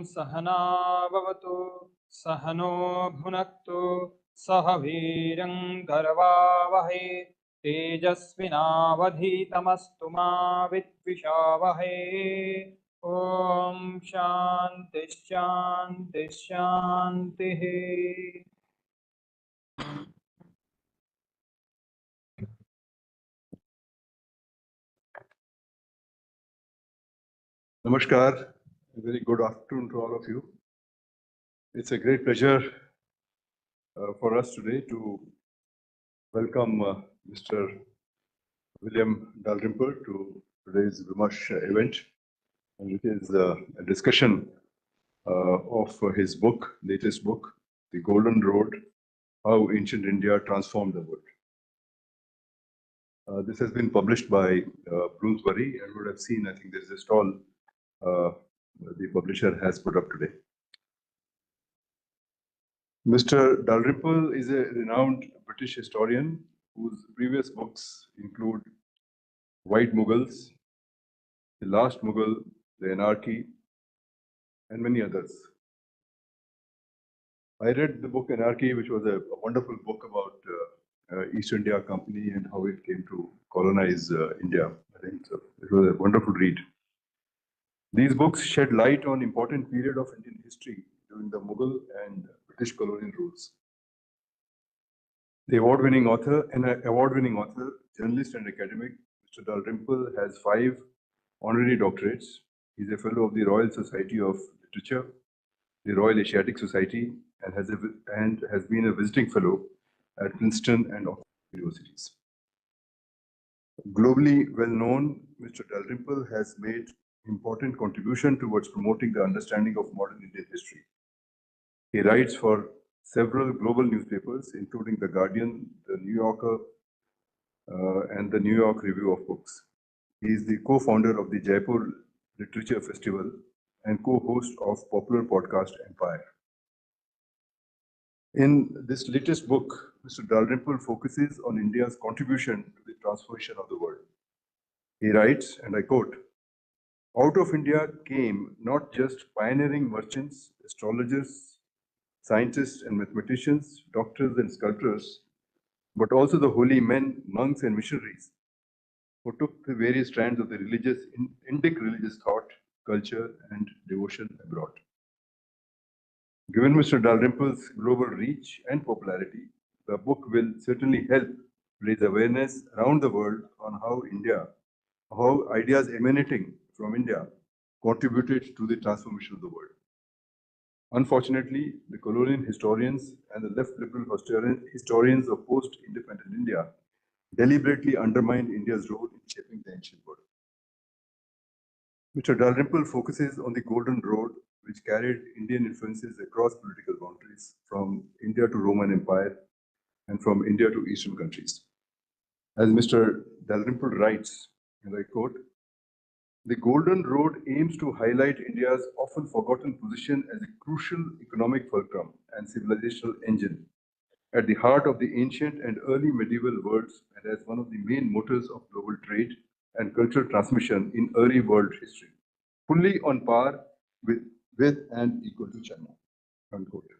सहना भवतु सहनो भुनक्तु सह वीर्यं करवावहै तेजस्विनावधीतमस्तु मा विद्विषावहै। ॐ शान्ति शान्ति शान्तिः। Namaskar, a very good afternoon to all of you. It's a great pleasure for us today to welcome Mr. William Dalrymple to today's Vimash event. And it is a discussion of his book, latest book, The Golden Road, How Ancient India Transformed the World. This has been published by Bloomsbury, and you would have seen, I think there's a stall the publisher has put up today. Mr. Dalrymple is a renowned British historian whose previous books include White Mughals, The Last Mughal, The Anarchy, and many others. I read the book Anarchy, which was a wonderful book about East India Company and how it came to colonize India. I think it was a wonderful read. These books shed light on important period of Indian history during the Mughal and British colonial rules. The award-winning author, journalist and academic, Mr. Dalrymple has 5 honorary doctorates. He is a fellow of the Royal Society of Literature, the Royal Asiatic Society, and has been a visiting fellow at Princeton and Oxford universities. Globally well known, Mr. Dalrymple has made important contribution towards promoting the understanding of modern Indian history. He writes for several global newspapers, including The Guardian, The New Yorker, and the New York Review of Books. He is the co-founder of the Jaipur Literature Festival and co-host of popular podcast Empire. In this latest book, Mr. Dalrymple focuses on India's contribution to the transformation of the world. He writes, and I quote, "Out of India came not just pioneering merchants, astrologers, scientists and mathematicians, doctors and sculptors, but also the holy men, monks and missionaries who took the various strands of the Indic religious thought, culture and devotion abroad." Given Mr. Dalrymple's global reach and popularity, the book will certainly help raise awareness around the world on how ideas emanating from India contributed to the transformation of the world. Unfortunately, the colonial historians and the left liberal historians of post-independent India deliberately undermined India's role in shaping the ancient world. Mr. Dalrymple focuses on the Golden Road, which carried Indian influences across political boundaries, from India to Roman Empire and from India to Eastern countries. As Mr. Dalrymple writes, and I quote, "The Golden Road aims to highlight India's often forgotten position as a crucial economic fulcrum and civilizational engine at the heart of the ancient and early medieval worlds, and as one of the main motors of global trade and cultural transmission in early world history, fully on par with and equal to China." Unquote.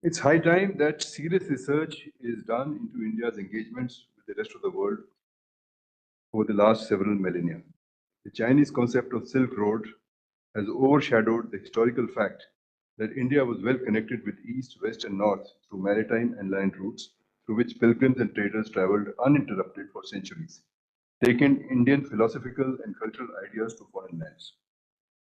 It's high time that serious research is done into India's engagements with the rest of the world over the last several millennia. The Chinese concept of Silk Road has overshadowed the historical fact that India was well connected with East, West, and North through maritime and land routes, through which pilgrims and traders traveled uninterrupted for centuries, taking Indian philosophical and cultural ideas to foreign lands.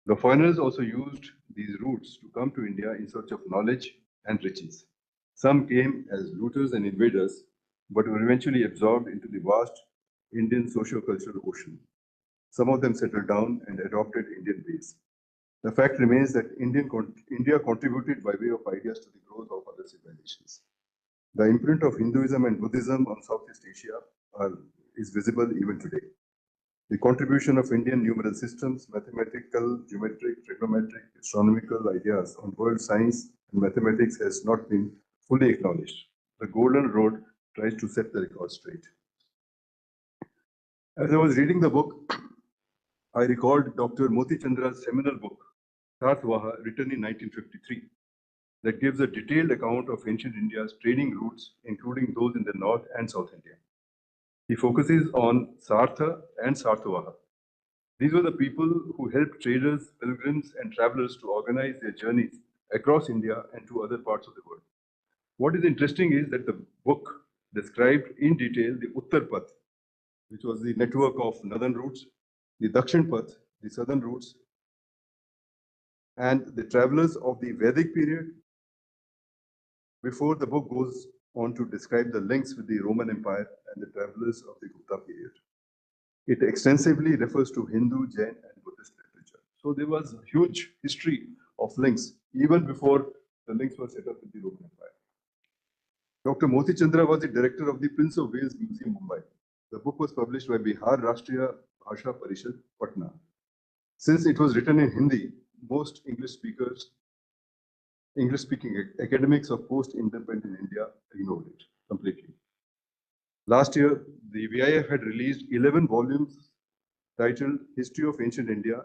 The foreigners also used these routes to come to India in search of knowledge and riches. Some came as looters and invaders, but were eventually absorbed into the vast Indian socio-cultural ocean. Some of them settled down and adopted Indian ways. The fact remains that India contributed by way of ideas to the growth of other civilizations. The imprint of Hinduism and Buddhism on Southeast Asia is visible even today. The contribution of Indian numeral systems, mathematical, geometric, trigonometric, astronomical ideas on world science and mathematics has not been fully acknowledged. The Golden Road tries to set the record straight. As I was reading the book, I recalled Dr. Moti Chandra's seminal book, Tatvaha, written in 1953, that gives a detailed account of ancient India's trading routes, including those in the North and South India. He focuses on Sartha and Sarthavaha. These were the people who helped traders, pilgrims, and travelers to organize their journeys across India and to other parts of the world. What is interesting is that the book described in detail the Uttar Path, which was the network of northern routes, the Dakshin Path, the southern routes, and the travelers of the Vedic period, before the book goes on to describe the links with the Roman Empire and the travelers of the Gupta period. It extensively refers to Hindu, Jain, and Buddhist literature. So there was a huge history of links, even before the links were set up with the Roman Empire. Dr. Moti Chandra was the director of the Prince of Wales Museum, Mumbai. The book was published by Bihar Rashtriya Bhasha Parishad, Patna. Since it was written in Hindi, most English-speaking academics of post-independent India ignored it completely. Last year, the VIF had released 11 volumes titled History of Ancient India,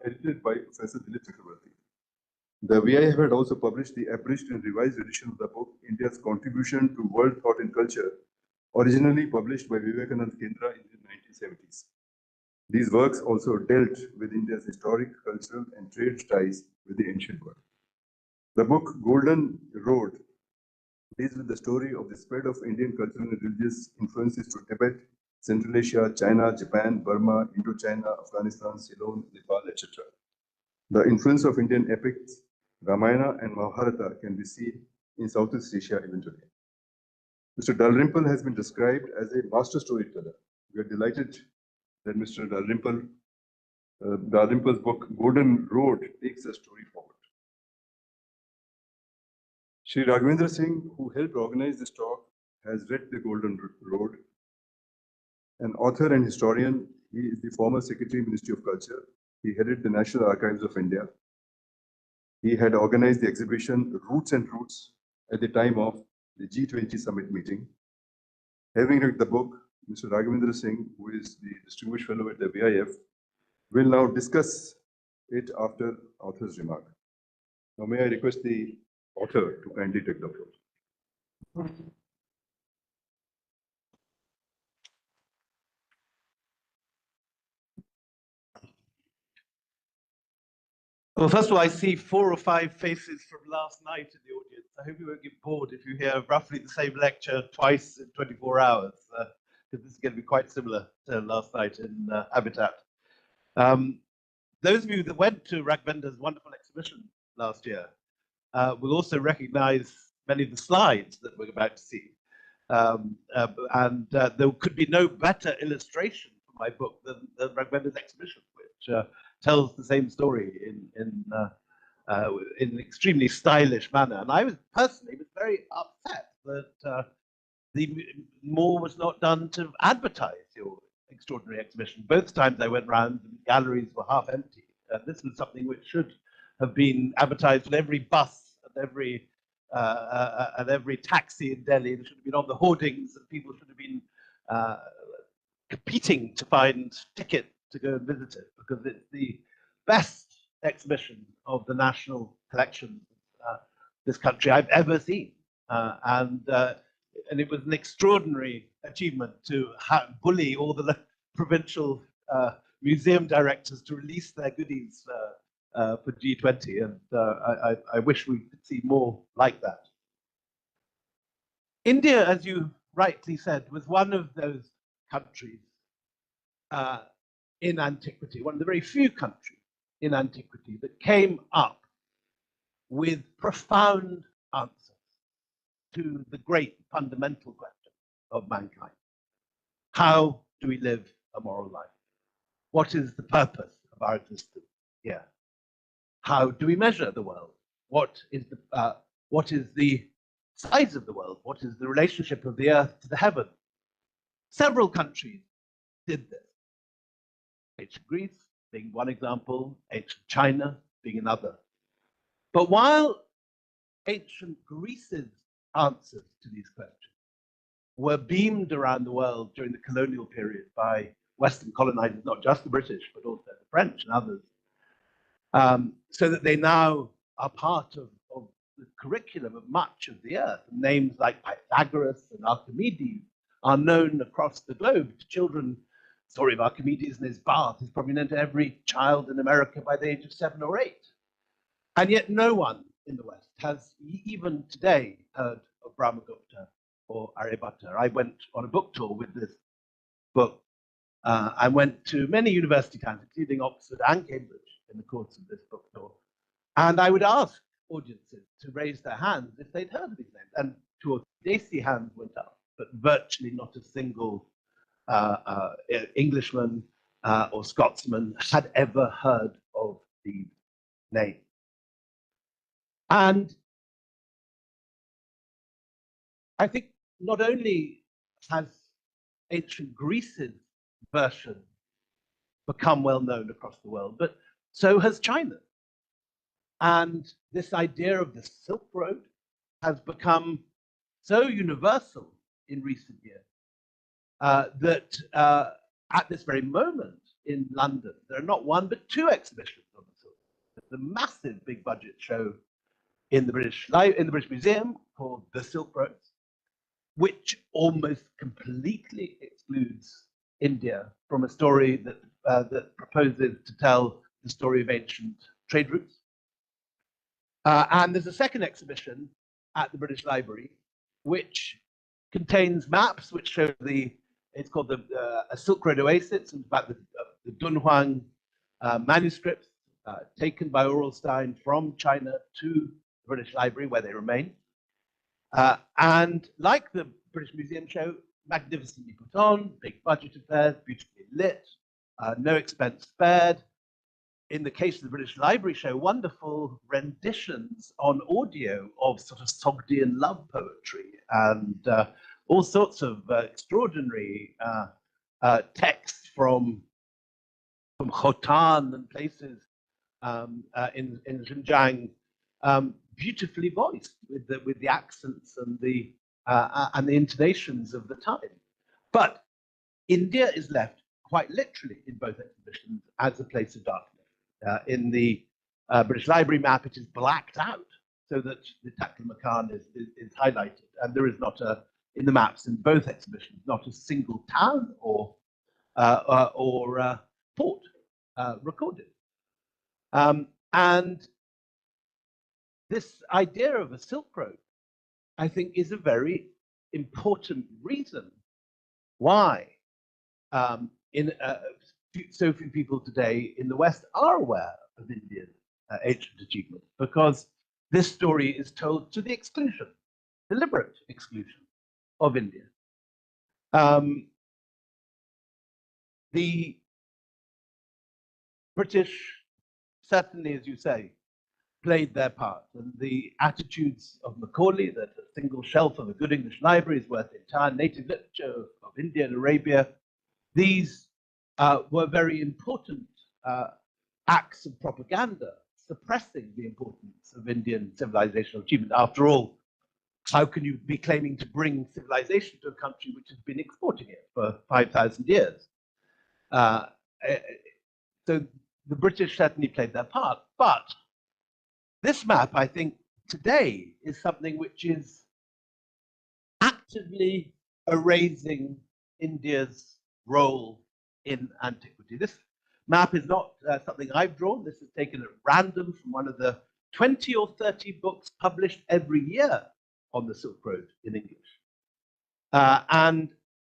edited by Professor Dilip Chakrabarty. The VIF had also published the abridged and revised edition of the book, India's Contribution to World Thought and Culture, originally published by Vivekananda Kendra in the 1970s. These works also dealt with India's historic, cultural, and trade ties with the ancient world. The book Golden Road deals with the story of the spread of Indian cultural and religious influences to Tibet, Central Asia, China, Japan, Burma, Indochina, Afghanistan, Ceylon, Nepal, etc. The influence of Indian epics, Ramayana and Mahabharata, can be seen in Southeast Asia even today. Mr. Dalrymple has been described as a master storyteller. We are delighted that Mr. Dalrymple's book, Golden Road, takes the story forward. Sri Raghavendra Singh, who helped organize this talk, has read The Golden Road. An author and historian, he is the former Secretary, Ministry of Culture. He headed the National Archives of India. He had organized the exhibition Roots and Roots at the time of the G20 summit meeting. Having read the book, Mr. Raghavendra Singh, who is the Distinguished Fellow at the VIF, will now discuss it after author's remark. Now may I request the author to kindly take the floor. Well, first of all, I see 4 or 5 faces from last night in the audience. I hope you won't get bored if you hear roughly the same lecture twice in 24 hours, because this is going to be quite similar to last night in Habitat. Those of you that went to Raghavendra's wonderful exhibition last year will also recognize many of the slides that we're about to see. There could be no better illustration for my book than Raghavendra's exhibition, which tells the same story in an extremely stylish manner. And I was personally very upset that more was not done to advertise your extraordinary exhibition. Both times I went round, the galleries were half empty. This was something which should have been advertised on every bus and every taxi in Delhi. It should have been on the hoardings, and people should have been competing to find tickets to go and visit it, because it's the best exhibition of the national collection this country I've ever seen. And it was an extraordinary achievement to bully all the provincial museum directors to release their goodies for G20. And I wish we could see more like that. India, as you rightly said, was one of those countries in antiquity, one of the very few countries in antiquity that came up with profound answers to the great fundamental question of mankind. How do we live a moral life? What is the purpose of our existence here? How do we measure the world? What is the size of the world? What is the relationship of the earth to the heaven? Several countries did this. Ancient Greece being one example, ancient China being another. But while ancient Greece's answers to these questions were beamed around the world during the colonial period by Western colonizers, not just the British, but also the French and others, so that they now are part of the curriculum of much of the earth. And names like Pythagoras and Archimedes are known across the globe to children. The story of Archimedes and his bath is probably known to every child in America by the age of 7 or 8. And yet no one in the West has even today heard of Brahmagupta or Aryabhatta. I went on a book tour with this book. I went to many university towns, including Oxford and Cambridge, in the course of this book tour. And I would ask audiences to raise their hands if they'd heard of these names. And 2 or 3 daisy hands went up, but virtually not a single Englishman or Scotsman had ever heard of these names. And I think not only has ancient Greece's version become well known across the world, but so has China. And this idea of the Silk Road has become so universal in recent years that at this very moment in London, there are not 1 but 2 exhibitions on the Silk Road. There's a massive big budget show in the British Museum called The Silk Road, which almost completely excludes India from a story that proposes to tell the story of ancient trade routes. And there's a second exhibition at the British Library, which contains maps which show it's called a Silk Road Oasis. It's about the Dunhuang manuscripts taken by Orelstein from China to the British Library, where they remain. And like the British Museum show, magnificently put on, big budget affairs, beautifully lit, no expense spared. In the case of the British Library show, wonderful renditions on audio of sort of Sogdian love poetry and all sorts of extraordinary texts from Khotan and places in Xinjiang, beautifully voiced with the accents and the intonations of the time. But India is left quite literally in both exhibitions as a place of darkness. In the British Library map, it is blacked out so that the Taklamakan is highlighted, and there is not in the maps in both exhibitions not a single town or port recorded. And this idea of a Silk Road, I think, is a very important reason why so few people today in the West are aware of Indian ancient achievements, because this story is told to the exclusion, deliberate exclusion of India. The British, certainly, as you say, played their part, and the attitudes of Macaulay that a single shelf of a good English library is worth the entire native literature of India and Arabia, these were very important acts of propaganda, suppressing the importance of Indian civilizational achievement. After all, how can you be claiming to bring civilization to a country which has been exporting it for 5,000 years? So the British certainly played their part, but this map, I think, today is something which is actively erasing India's role in antiquity. This map is not something I've drawn. This is taken at random from one of the 20 or 30 books published every year on the Silk Road in English. And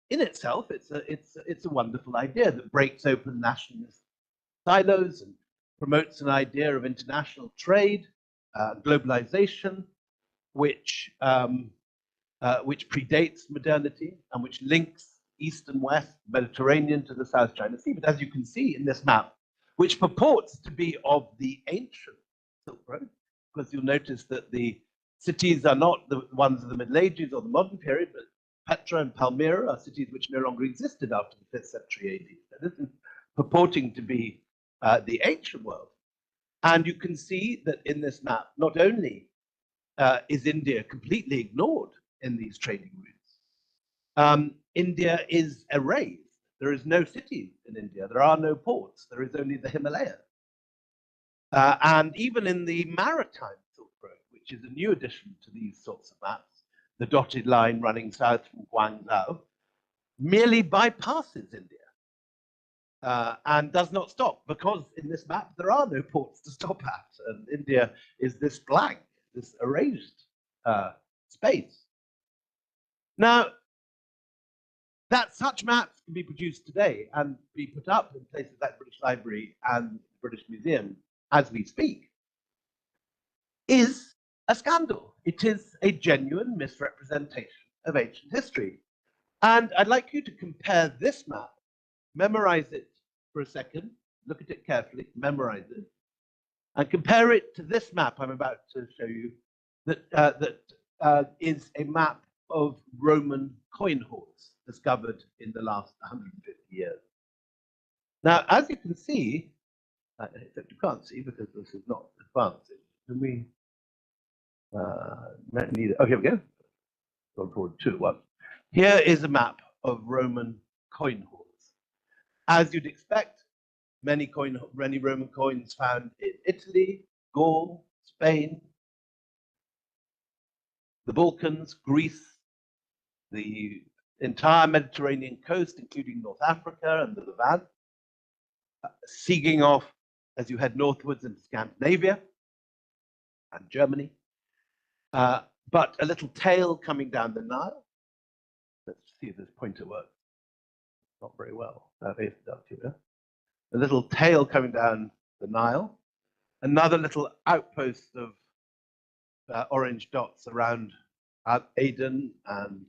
in itself, it's a wonderful idea that breaks open nationalist silos and promotes an idea of international trade, globalization, which predates modernity and which links East and West, Mediterranean to the South China Sea. But as you can see in this map, which purports to be of the ancient Silk Road, because you'll notice that the cities are not the ones of the Middle Ages or the modern period, but Petra and Palmyra are cities which no longer existed after the 5th century AD. So this is purporting to be the ancient world. And you can see that in this map, not only is India completely ignored in these trading routes, India is erased There is no city in India. There are no ports. There is only the Himalayas. And even in the maritime Silk Road, which is a new addition to these sorts of maps, the dotted line running south from Guangzhou merely bypasses India and does not stop, because in this map there are no ports to stop at, and India is this blank, this erased space. Now, that such maps can be produced today and be put up in places like British Library and the British Museum as we speak is a scandal. It is a genuine misrepresentation of ancient history. And I'd like you to compare this map, memorize it for a second, look at it carefully, memorize it, and compare it to this map I'm about to show you that is a map of Roman coin hoards discovered in the last 150 years. Now, as you can see, except you can't see because this is not advanced. Can we? Oh, here we go. Go forward 2 at once. Here is a map of Roman coin hoards. As you'd expect, many Roman coins found in Italy, Gaul, Spain, the Balkans, Greece, the entire Mediterranean coast, including North Africa and the Levant, seeking off as you head northwards into Scandinavia and Germany, but a little tail coming down the Nile. Let's see if this pointer works. Not very well. It does here. A little tail coming down the Nile. Another little outpost of orange dots around Aden and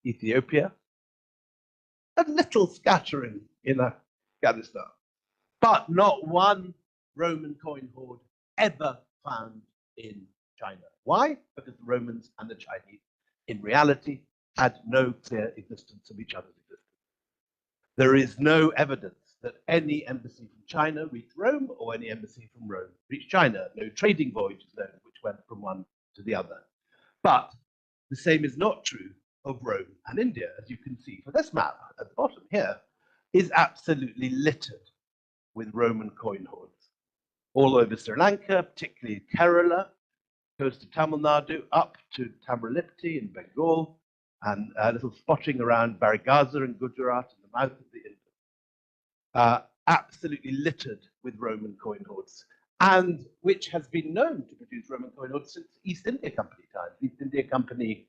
Ethiopia. A little scattering in Afghanistan. But not one Roman coin hoard ever found in China. Why? Because the Romans and the Chinese, in reality, had no clear existence of each other's existence. There is no evidence that any embassy from China reached Rome or any embassy from Rome reached China. No trading voyages known which went from one to the other. But the same is not true of Rome and India, as you can see for this map at the bottom here, is absolutely littered with Roman coin hoards. All over Sri Lanka, particularly Kerala, coast of Tamil Nadu, up to Tamralipti in Bengal, and a little spotting around Barighaza in Gujarat in the mouth of the Indus. Absolutely littered with Roman coin hoards, and which has been known to produce Roman coin hoards since East India Company times. East India Company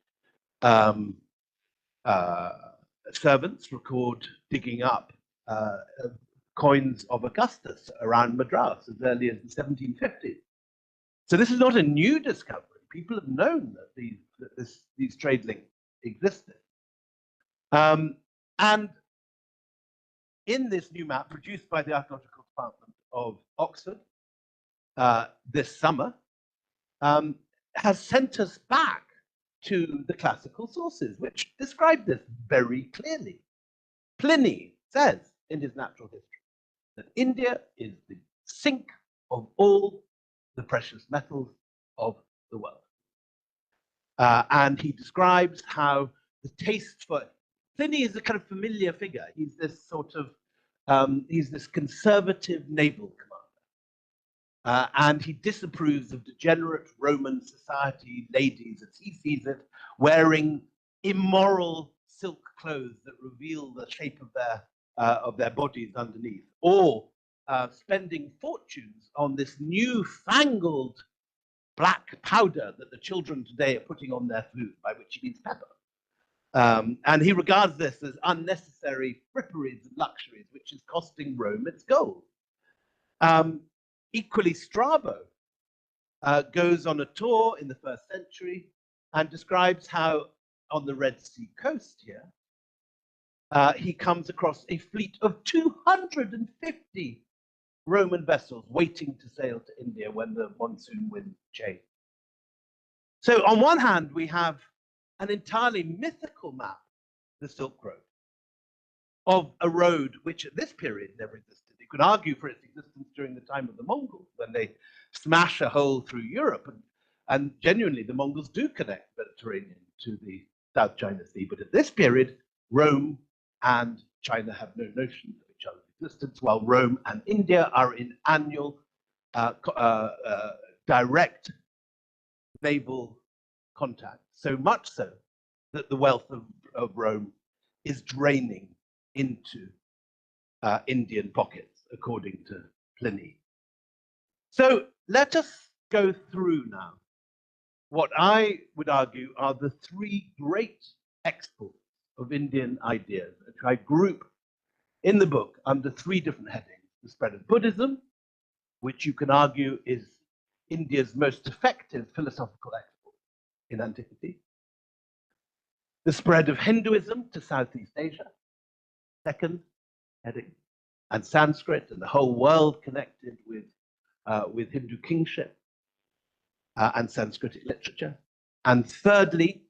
servants record digging up coins of Augustus around Madras as early as the 1750s. So this is not a new discovery. People have known that these trade links existed. And in this new map produced by the Archaeological Department of Oxford this summer, has sent us back to the classical sources, which describe this very clearly. Pliny says in his Natural History that India is the sink of all the precious metals of the world. And he describes how the taste for Pliny is a kind of familiar figure. He's this sort of, he's this conservative naval commander. And he disapproves of degenerate Roman society ladies, as he sees it, wearing immoral silk clothes that reveal the shape of their bodies underneath, or spending fortunes on this newfangled black powder that the children today are putting on their food, by which he means pepper. And he regards this as unnecessary fripperies and luxuries, which is costing Rome its gold. Equally, Strabo goes on a tour in the 1st century and describes how on the Red Sea coast here, he comes across a fleet of 250 Roman vessels waiting to sail to India when the monsoon winds change. So on one hand, we have an entirely mythical map, the Silk Road, of a road which at this period never existed. You could argue for its existence during the time of the Mongols, when they smash a hole through Europe, and genuinely the Mongols do connect the Mediterranean to the South China Sea. But at this period, Rome and China have no notion of each other's existence, while Rome and India are in annual direct naval contact, so much so that the wealth of Rome is draining into Indian pockets, according to Pliny. So let us go through now what I would argue are the three great exports of Indian ideas, which I group in the book under three different headings: the spread of Buddhism, which you can argue is India's most effective philosophical export in antiquity; the spread of Hinduism to Southeast Asia, second heading, and Sanskrit and the whole world connected with Hindu kingship and Sanskritic literature; and thirdly,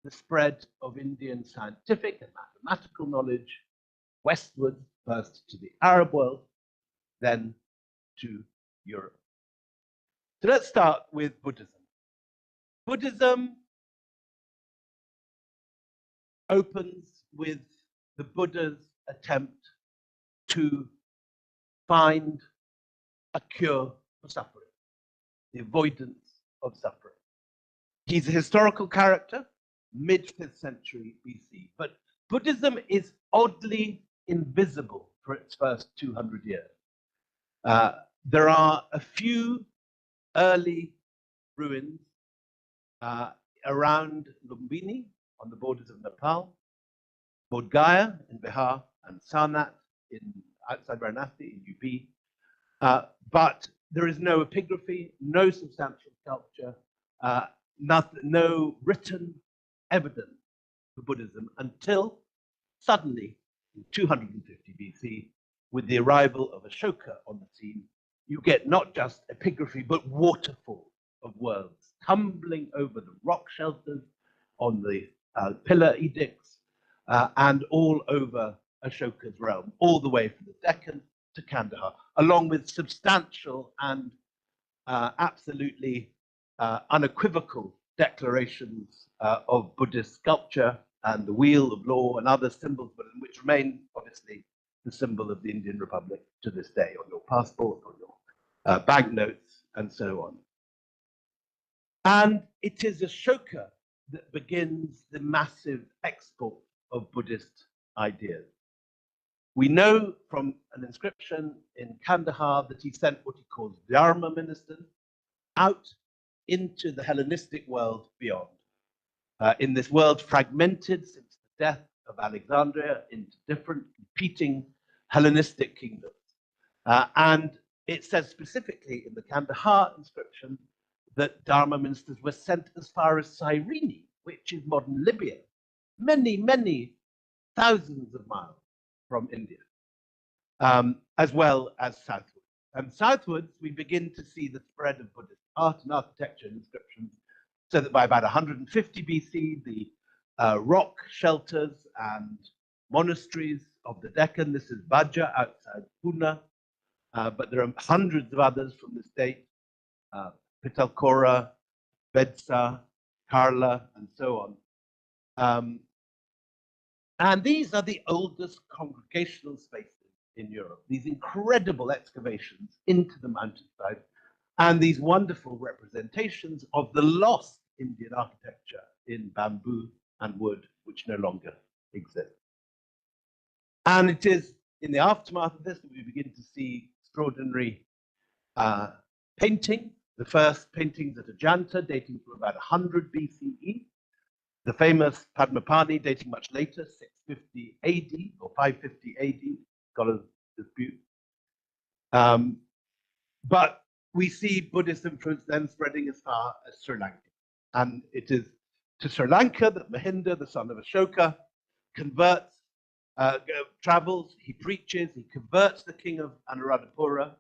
the spread of Indian scientific and mathematical knowledge westward, first to the Arab world, then to Europe. So let's start with Buddhism. Buddhism opens with the Buddha's attempt to find a cure for suffering, the avoidance of suffering. He's a historical character, mid-5th century BC, but Buddhism is oddly invisible for its first 200 years. There are a few early ruins around Lumbini on the borders of Nepal, Bodh Gaya in Bihar, and Sarnath outside Varanasi in UP. But there is no epigraphy, no substantial sculpture, no written evidence for Buddhism until suddenly, in 250 BC, with the arrival of Ashoka on the scene, you get not just epigraphy, but waterfalls of words tumbling over the rock shelters, on the pillar edicts, and all over Ashoka's realm, all the way from the Deccan to Kandahar, along with substantial and absolutely unequivocal declarations of Buddhist sculpture and the wheel of law and other symbols, which remain obviously the symbol of the Indian Republic to this day, on your passport, on your banknotes, and so on. And it is Ashoka that begins the massive export of Buddhist ideas. We know from an inscription in Kandahar that he sent what he calls Dharma ministers out into the Hellenistic world beyond. In this world fragmented since the death of Alexandria into different competing Hellenistic kingdoms. And it says specifically in the Kandahar inscription that Dharma ministers were sent as far as Cyrene, which is modern Libya, many, many thousands of miles from India, as well as southwards. And southwards, we begin to see the spread of Buddhist art and architecture and inscriptions, so that by about 150 BC, the rock shelters and monasteries of the Deccan, this is Bhaja outside Pune, but there are hundreds of others from this date, Pitalkhora, Bedsa, Karla, and so on. And these are the oldest congregational spaces in Europe, these incredible excavations into the mountainside, and these wonderful representations of the lost Indian architecture in bamboo and wood, which no longer exists. And it is in the aftermath of this that we begin to see extraordinary painting. The first paintings at Ajanta, dating from about 100 BCE. The famous Padmapani, dating much later, 650 AD or 550 AD, scholars dispute. But we see Buddhist influence then spreading as far as Sri Lanka. And it is to Sri Lanka that Mahinda, the son of Ashoka, converts, travels, he preaches, he converts the king of Anuradhapura.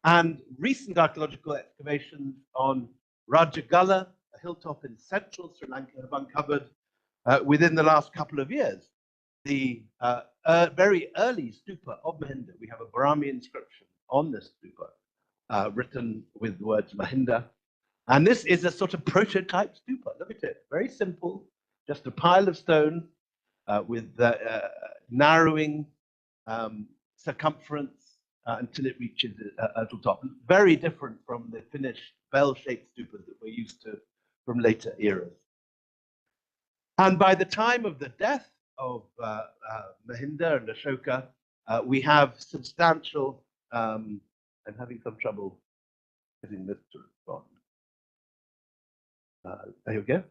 And recent archaeological excavations on Rajagala, a hilltop in central Sri Lanka, have uncovered within the last couple of years the very early stupa of Mahinda. We have a Brahmi inscription on this stupa, written with the words Mahinda. And this is a sort of prototype stupa. Look at it, very simple, just a pile of stone with narrowing circumference until it reaches a top. Very different from the finished bell-shaped stupas that we're used to from later eras. And by the time of the death of Mahinda and Ashoka, we have substantial, I'm having some trouble getting this to respond. There we go.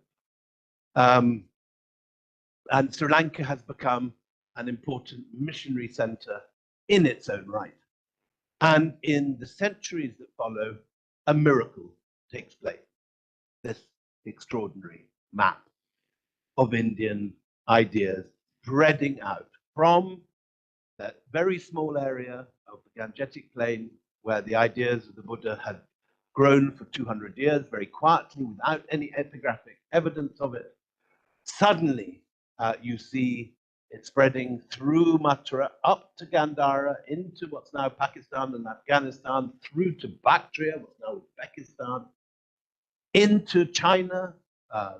And Sri Lanka has become an important missionary center in its own right. And in the centuries that follow, a miracle takes place. This extraordinary map of Indian ideas spreading out from that very small area of the Gangetic plain where the ideas of the Buddha had grown for 200 years very quietly without any ethnographic evidence of it. Suddenly, you see it spreading through Mathura, up to Gandhara, into what's now Pakistan and Afghanistan, through to Bactria, what's now Uzbekistan, into China,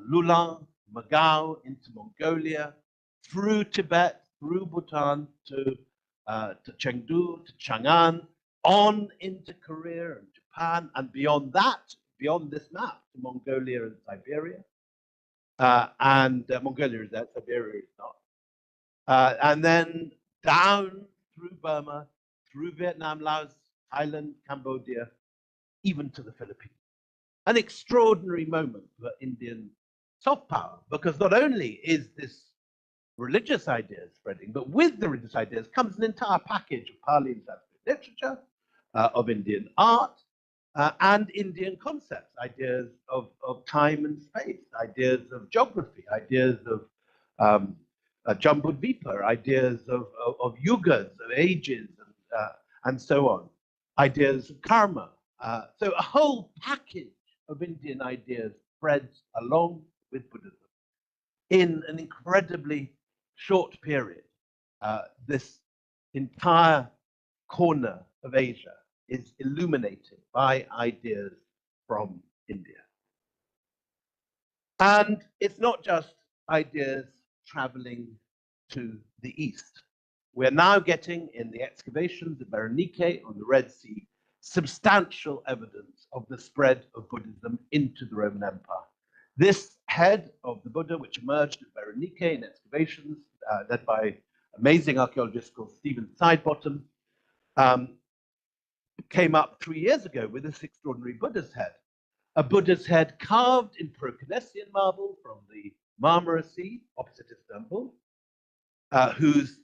Lulan, Magao, into Mongolia, through Tibet, through Bhutan to Chengdu, to Chang'an, on into Korea and Japan, and beyond that, beyond this map, to Mongolia and Siberia. Mongolia is there, Siberia is not. And then down through Burma, through Vietnam, Laos, Thailand, Cambodia, even to the Philippines. An extraordinary moment for Indian soft power, because not only is this religious ideas spreading, but with the religious ideas comes an entire package of Pali and Sanskrit literature, of Indian art, and Indian concepts, ideas of time and space, ideas of geography, ideas of Jambudvipa, ideas of yugas, of ages, and so on, ideas of karma. So a whole package of Indian ideas spreads along with Buddhism in an incredibly short period. This entire corner of Asia is illuminated by ideas from India. And it's not just ideas traveling to the east. We're now getting, in the excavations of Berenike on the Red Sea, substantial evidence of the spread of Buddhism into the Roman Empire. This head of the Buddha, which emerged at Berenike in excavations led by amazing archaeologist called Stephen Sidebottom, came up 3 years ago with this extraordinary Buddha's head. A Buddha's head carved in Proconnesian marble from the Marmara Sea opposite Istanbul, whose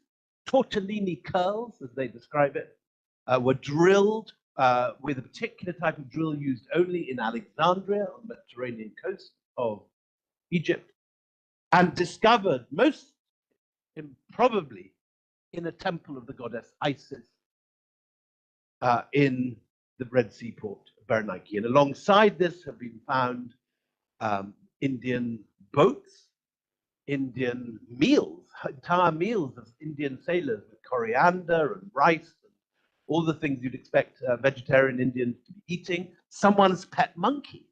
tortellini curls, as they describe it, were drilled with a particular type of drill used only in Alexandria on the Mediterranean coast of Egypt, and discovered most probably in a temple of the goddess Isis in the Red Sea port of Berenike. And alongside this have been found Indian boats, Indian meals, entire meals of Indian sailors with coriander and rice and all the things you'd expect vegetarian Indians to be eating, someone's pet monkey,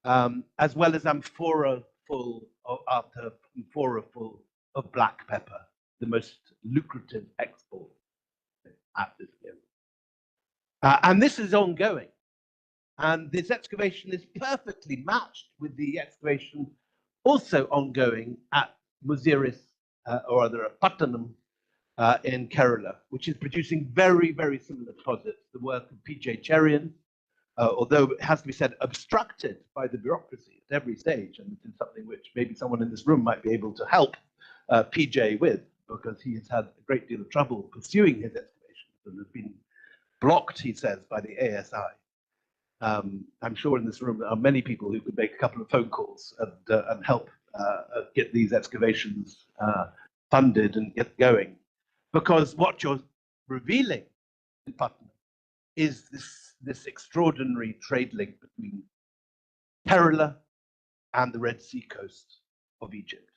as well as amphora full of black pepper, the most lucrative export at this moment. And this is ongoing. And this excavation is perfectly matched with the excavation also ongoing at Muziris, or rather at Pattanam in Kerala, which is producing very, very similar deposits. The work of P.J. Cherian, although it has to be said, obstructed by the bureaucracy at every stage, and this is something which maybe someone in this room might be able to help P.J. with, because he has had a great deal of trouble pursuing his excavations and has been blocked, he says, by the ASI. I'm sure in this room there are many people who could make a couple of phone calls and help get these excavations funded and get going. Because what you're revealing in Patna is this extraordinary trade link between Kerala and the Red Sea coast of Egypt.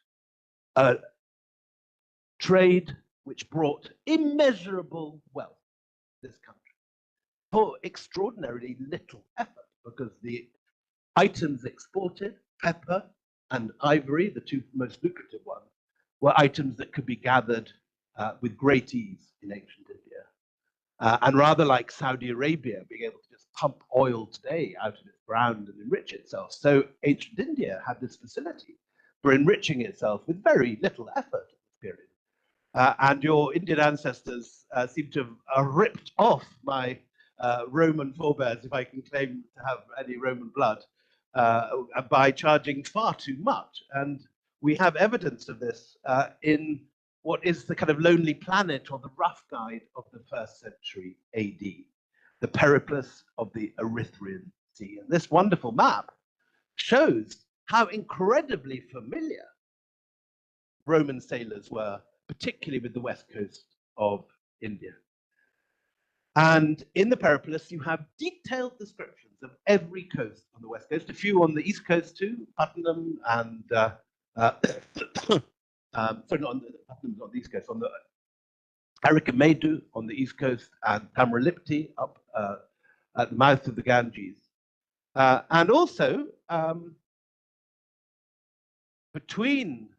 Trade which brought immeasurable wealth to this country for extraordinarily little effort, because the items exported, pepper and ivory, the two most lucrative ones, were items that could be gathered with great ease in ancient India. And rather like Saudi Arabia being able to just pump oil today out of its ground and enrich itself, so ancient India had this facility for enriching itself with very little effort at this period. And your Indian ancestors seem to have ripped off my Roman forebears, if I can claim to have any Roman blood, by charging far too much. And we have evidence of this in what is the kind of Lonely Planet, or the rough guide of the 1st century AD, the Periplus of the Erythraean Sea. And this wonderful map shows how incredibly familiar Roman sailors were, particularly with the west coast of India. And in the Periplus, you have detailed descriptions of every coast on the west coast, a few on the east coast too, Putnam and sorry, not on the Putnam's on the east coast, on the Arikamedu on the east coast, and Tamaralipti up at the mouth of the Ganges. And also between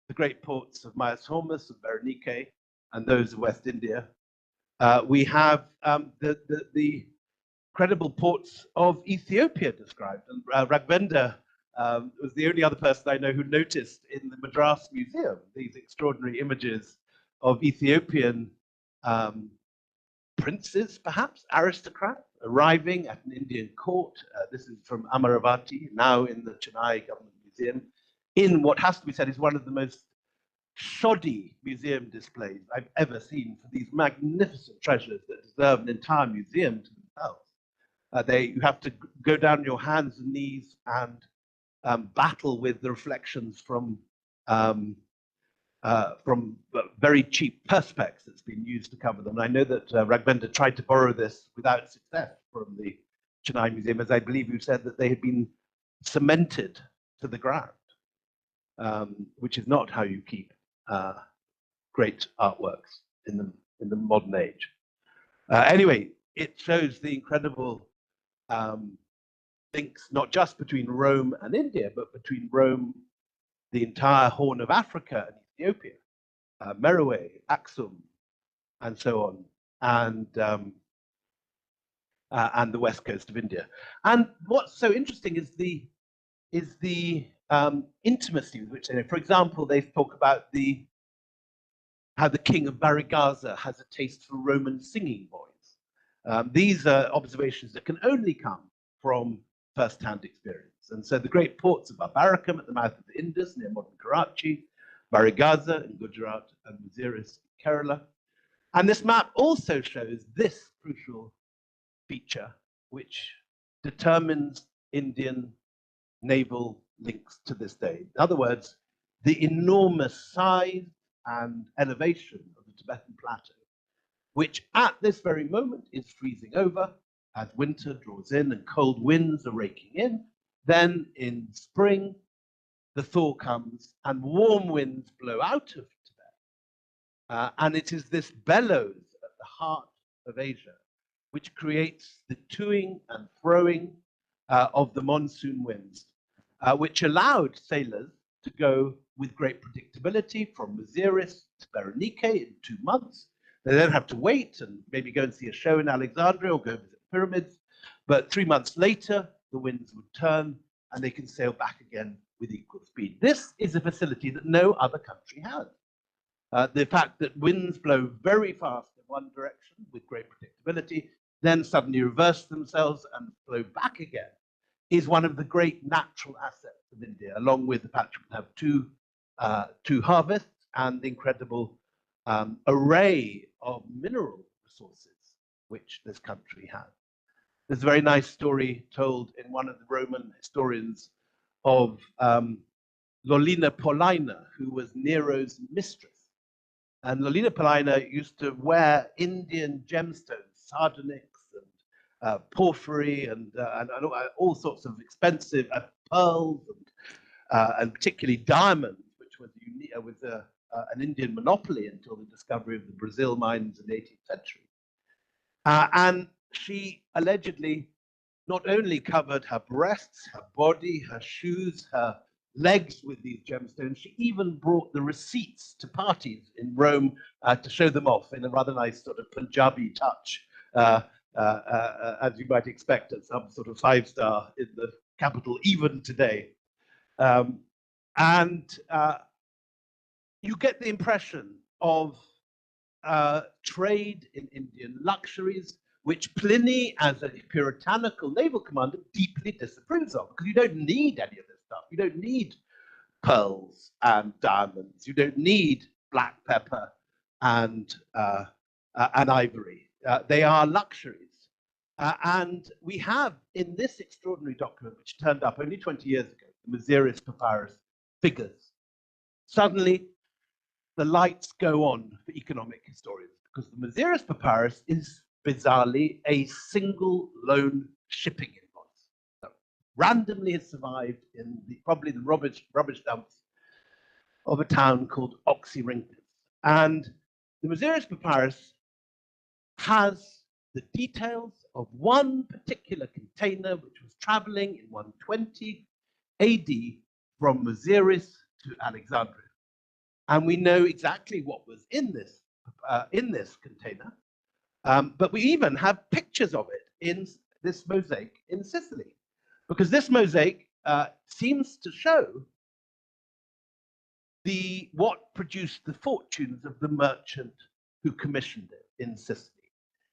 the great ports of Myos Hormuz and Berenike and those of West India, we have the credible ports of Ethiopia described. And Raghvendra was the only other person I know who noticed in the Madras Museum these extraordinary images of Ethiopian princes, perhaps aristocrats, arriving at an Indian court. This is from Amaravati, now in the Chennai Government Museum, in what has to be said is one of the most shoddy museum displays I've ever seen for these magnificent treasures that deserve an entire museum to themselves. You have to go down on your hands and knees and battle with the reflections from very cheap perspex that's been used to cover them. And I know that Raghvendra tried to borrow this without success from the Chennai Museum, as I believe you said that they had been cemented to the ground, which is not how you keep great artworks in the modern age. Anyway, it shows the incredible links, not just between Rome and India, but between Rome, the entire Horn of Africa, and Ethiopia, Meroe, Aksum, and so on, and the west coast of India. And what's so interesting is the intimacy with which they know. For example, they talk about how the king of Barigaza has a taste for Roman singing boys. These are observations that can only come from first-hand experience. And so the great ports of Babarakam at the mouth of the Indus near modern Karachi, Barigaza in Gujarat, and Waziris in Kerala. And this map also shows this crucial feature, which determines Indian naval links to this day. In other words, the enormous size and elevation of the Tibetan plateau, which at this very moment is freezing over as winter draws in and cold winds are raking in. Then in spring, the thaw comes and warm winds blow out of Tibet. And it is this bellows at the heart of Asia which creates the toing and froing of the monsoon winds, which allowed sailors to go with great predictability from Waziris to Berenike in 2 months. They don't have to wait and maybe go and see a show in Alexandria or go visit the pyramids. But 3 months later, the winds would turn and they can sail back again with equal speed. This is a facility that no other country has. The fact that winds blow very fast in one direction with great predictability, then suddenly reverse themselves and flow back again, is one of the great natural assets of India, along with the fact that we have two harvests and the incredible array of mineral resources which this country has. There's a very nice story told in one of the Roman historians of Lolina Paulina, who was Nero's mistress. And Lolina Paulina used to wear Indian gemstones, sardonyx and porphyry and all sorts of expensive pearls and particularly diamonds, which was an Indian monopoly until the discovery of the Brazil mines in the 18th century. And she allegedly not only covered her breasts, her body, her shoes, her legs with these gemstones. She even brought the receipts to parties in Rome to show them off in a rather nice sort of Punjabi touch, as you might expect at some sort of five-star in the capital even today. And you get the impression of trade in Indian luxuries, which Pliny, as a puritanical naval commander, deeply disapproves of, because you don't need any of this stuff. You don't need pearls and diamonds. You don't need black pepper and ivory. They are luxuries. And we have in this extraordinary document, which turned up only 20 years ago, the Masiris Papyrus, figures. Suddenly, the lights go on for economic historians, because the Masiris Papyrus is bizarrely a single lone shipping invoice that randomly has survived in probably the rubbish dumps of a town called Oxyrhynchus. And the Masiris Papyrus has the details of one particular container which was traveling in 120 AD from Masiris to Alexandria. And we know exactly what was in this container. But we even have pictures of it in this mosaic in Sicily, because this mosaic seems to show what produced the fortunes of the merchant who commissioned it in Sicily.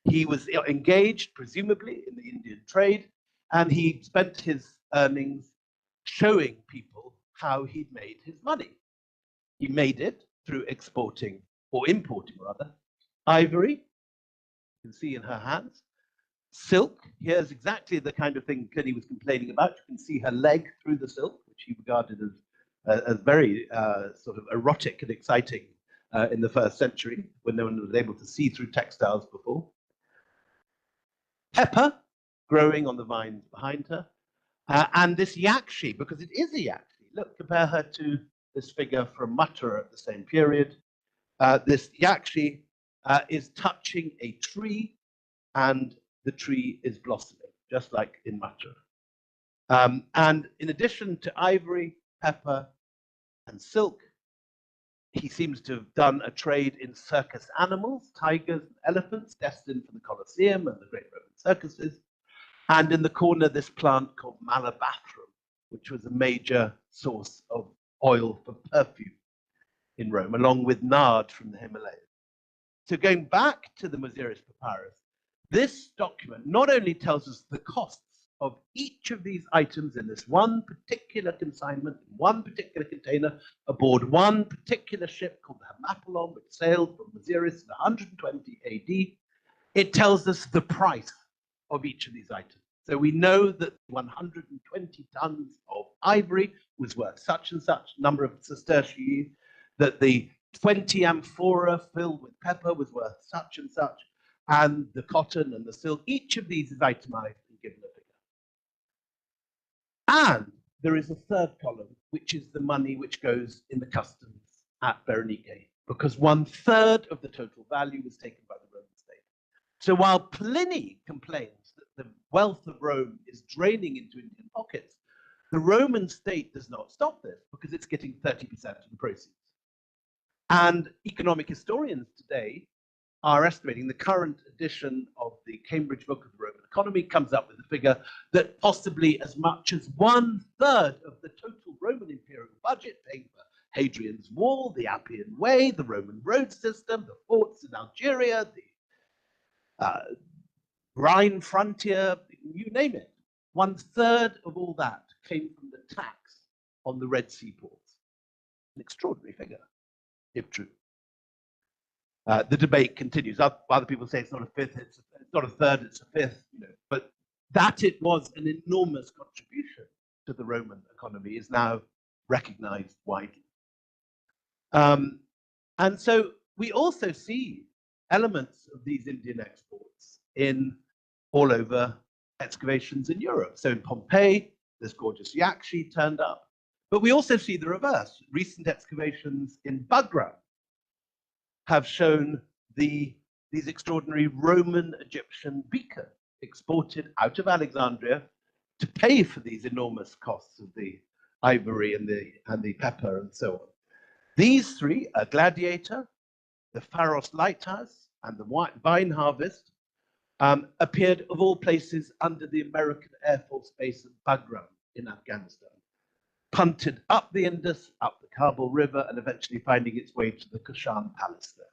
He was engaged, presumably, in the Indian trade, and he spent his earnings showing people how he'd made his money. He made it through exporting, or importing rather, ivory, you can see in her hands, silk. Here's exactly the kind of thing Pliny was complaining about. You can see her leg through the silk, which he regarded as very sort of erotic and exciting in the first century, when no one was able to see through textiles before. Pepper growing on the vines behind her, and this yakshi, because it is a yakshi. Look, compare her to this figure from Mathura at the same period. This yakshi is touching a tree, and the tree is blossoming, just like in Mathura. And in addition to ivory, pepper, and silk, he seems to have done a trade in circus animals, tigers and elephants, destined for the Colosseum and the great Roman circuses. And in the corner, this plant called Malabathrum, which was a major source of oil for perfume in Rome, along with nard from the Himalayas. So going back to the Masiris Papyrus, this document not only tells us the costs of each of these items in this one particular consignment, one particular container, aboard one particular ship called the Hamapollon, which sailed from Masiris in 120 AD, it tells us the price of each of these items. So we know that 120 tons of ivory was worth such and such number of sestertii, that the 20 amphora filled with pepper was worth such and such, and the cotton and the silk, each of these is itemized and given a figure. And there is a third column, which is the money which goes in the customs at Berenike, because 1/3 of the total value was taken by the Roman state. So while Pliny complains that the wealth of Rome is draining into Indian pockets, the Roman state does not stop this, because it's getting 30% of the proceeds. And economic historians today are estimating, the current edition of the Cambridge Book of the Roman Economy comes up with the figure that possibly as much as 1/3 of the total Roman imperial budget, paying for Hadrian's Wall, the Appian Way, the Roman road system, the forts in Algeria, the Rhine frontier, you name it, 1/3 of all that came from the tax on the Red Sea ports. An extraordinary figure, if true. The debate continues. Other people say it's not a fifth, it's not a third, it's a fifth. But that it was an enormous contribution to the Roman economy is now recognized widely. And so we also see elements of these Indian exports in all over excavations in Europe. So in Pompeii, this gorgeous yakshi turned up. But we also see the reverse. Recent excavations in Bagram have shown these extraordinary Roman Egyptian beakers exported out of Alexandria to pay for these enormous costs of the ivory and the pepper and so on. These three, a gladiator, the Pharos lighthouse, and the vine harvest, appeared of all places under the American Air Force Base at Bagram in Afghanistan, punted up the Indus, up the Kabul River, and eventually finding its way to the Kushan Palace there.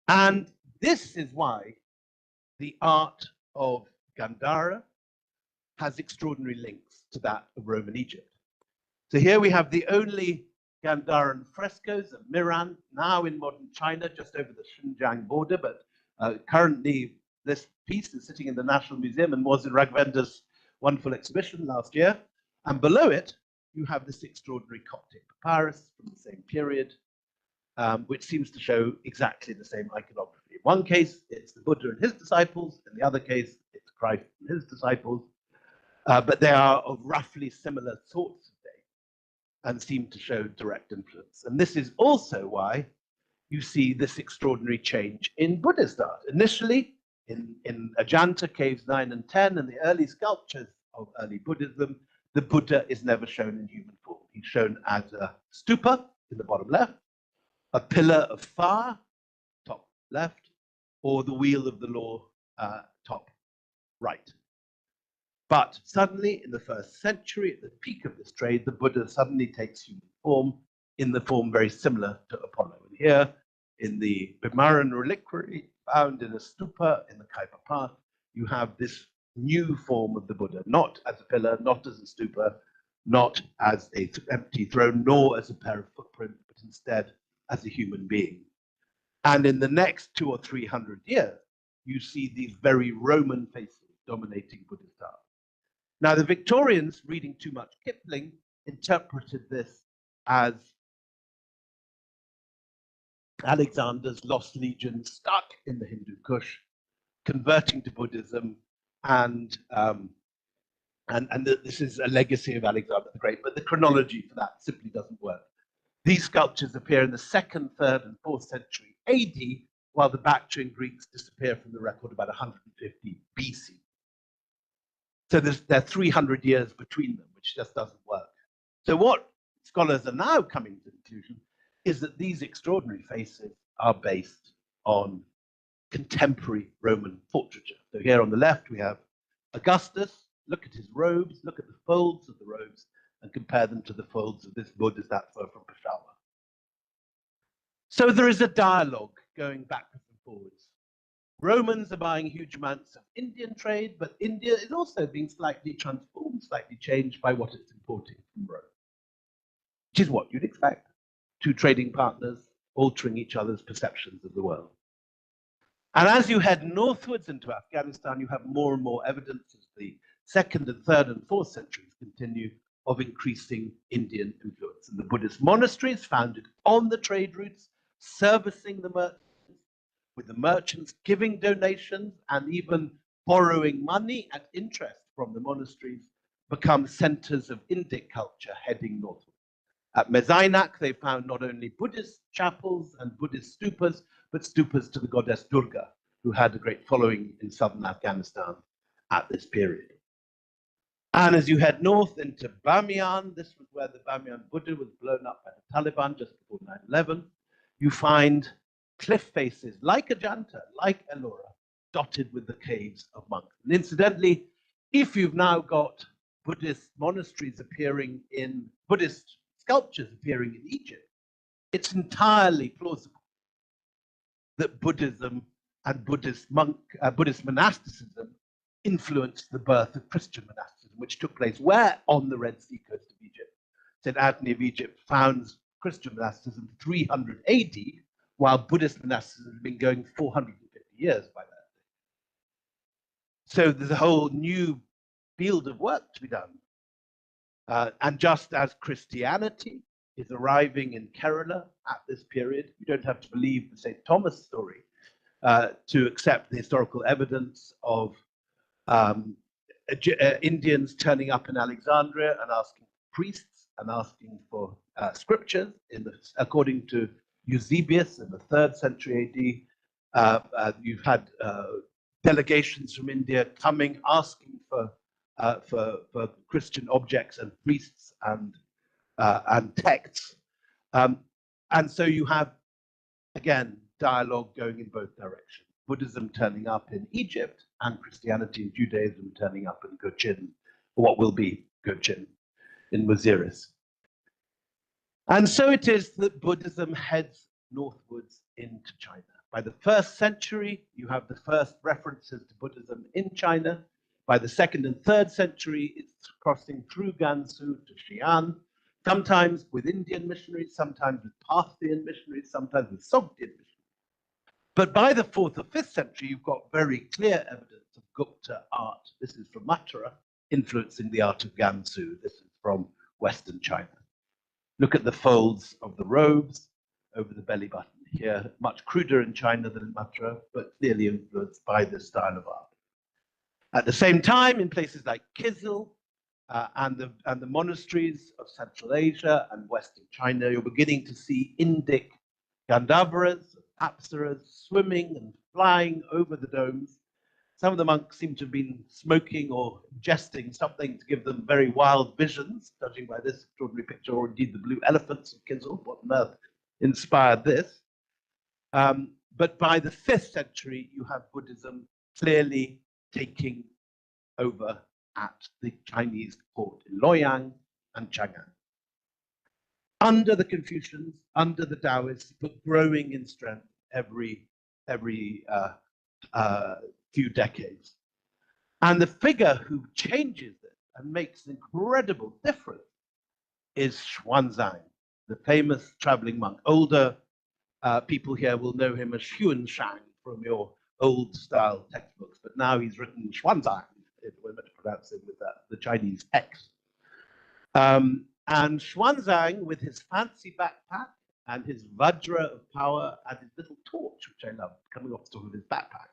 And this is why the art of Gandhara has extraordinary links to that of Roman Egypt. So here we have the only Gandharan frescoes at Miran, now in modern China, just over the Xinjiang border, but currently this piece is sitting in the National Museum and was in Raghavendra's wonderful exhibition last year. And below it, you have this extraordinary Coptic papyrus from the same period, which seems to show exactly the same iconography. In one case, it's the Buddha and his disciples. In the other case, it's Christ and his disciples. But they are of roughly similar sorts of date and seem to show direct influence. And this is also why you see this extraordinary change in Buddhist art. Initially, in Ajanta caves 9 and 10 and the early sculptures of early Buddhism, the Buddha is never shown in human form. He's shown as a stupa in the bottom left, a pillar of fire, top left, or the wheel of the law, top right. But suddenly, in the 1st century, at the peak of this trade, the Buddha suddenly takes human form in the form very similar to Apollo. And here, in the Bimaran reliquary found in a stupa in the Kaipa Path, you have this new form of the Buddha, not as a pillar, not as a stupa, not as an empty throne, nor as a pair of footprints, but instead as a human being. And in the next 200 or 300 years, you see these very Roman faces dominating Buddhist art. Now, the Victorians, reading too much Kipling, interpreted this as Alexander's lost legion stuck in the Hindu Kush, converting to Buddhism, and this is a legacy of Alexander the Great, but the chronology for that simply doesn't work. These sculptures appear in the 2nd, 3rd, and 4th century AD, while the Bactrian Greeks disappear from the record about 150 BC. So there are 300 years between them, which just doesn't work. So what scholars are now coming to the conclusion is that these extraordinary faces are based on contemporary Roman portraiture. So here on the left, we have Augustus. Look at his robes, look at the folds of the robes, and compare them to the folds of this Buddha statue from Peshawar. So there is a dialogue going backwards and forwards. Romans are buying huge amounts of Indian trade, but India is also being slightly transformed, slightly changed by what it's importing from Rome, which is what you'd expect. Two trading partners altering each other's perceptions of the world. And as you head northwards into Afghanistan, you have more and more evidence as the 2nd and 3rd and 4th centuries continue of increasing Indian influence. And the Buddhist monasteries founded on the trade routes, servicing the merchants, with the merchants giving donations and even borrowing money at interest from the monasteries, become centers of Indic culture heading northward. At Mezainak, they found not only Buddhist chapels and Buddhist stupas, but stupas to the goddess Durga, who had a great following in southern Afghanistan at this period. And as you head north into Bamiyan, this was where the Bamiyan Buddha was blown up by the Taliban just before 9/11, you find cliff faces like Ajanta, like Ellora, dotted with the caves of monks. And incidentally, if you've now got Buddhist monasteries appearing in, Buddhist sculptures appearing in Egypt, it's entirely plausible that Buddhism and Buddhist monasticism influenced the birth of Christian monasticism, which took place where? On the Red Sea coast of Egypt. St. Anthony of Egypt founds Christian monasticism 300 AD, while Buddhist monasticism has been going 450 years by that. So there's a whole new field of work to be done. And just as Christianity is arriving in Kerala at this period, you don't have to believe the St. Thomas story to accept the historical evidence of Indians turning up in Alexandria and asking priests and asking for scriptures, according to Eusebius in the 3rd century AD. You've had delegations from India coming, asking for for Christian objects and priests and texts. And so you have, again, dialogue going in both directions. Buddhism turning up in Egypt and Christianity and Judaism turning up in Cochin, what will be Cochin in Waziris. And so it is that Buddhism heads northwards into China. By the 1st century, you have the first references to Buddhism in China. By the 2nd and 3rd century, it's crossing through Gansu to Xi'an, sometimes with Indian missionaries, sometimes with Parthian missionaries, sometimes with Sogdian missionaries. But by the 4th or 5th century, you've got very clear evidence of Gupta art. This is from Mathura, influencing the art of Gansu. This is from Western China. Look at the folds of the robes over the belly button here, much cruder in China than in Mathura, but clearly influenced by this style of art. At the same time, in places like Kizil and the monasteries of Central Asia and Western China, you're beginning to see Indic Gandharvas, apsaras swimming and flying over the domes. Some of the monks seem to have been smoking or ingesting something to give them very wild visions, judging by this extraordinary picture, or indeed the blue elephants of Kizil. What on earth inspired this? But by the 5th century, you have Buddhism clearly taking over at the Chinese port in Luoyang and Chang'an. Under the Confucians, under the Taoists, but growing in strength every few decades. And the figure who changes it and makes an incredible difference is Xuanzang, the famous traveling monk. Older people here will know him as Xuanzang from your old style textbooks, but now he's written Xuanzang, if we're meant to pronounce it with the Chinese X. And Xuanzang, with his fancy backpack and his vajra of power and his little torch, which I love, coming off the top of his backpack.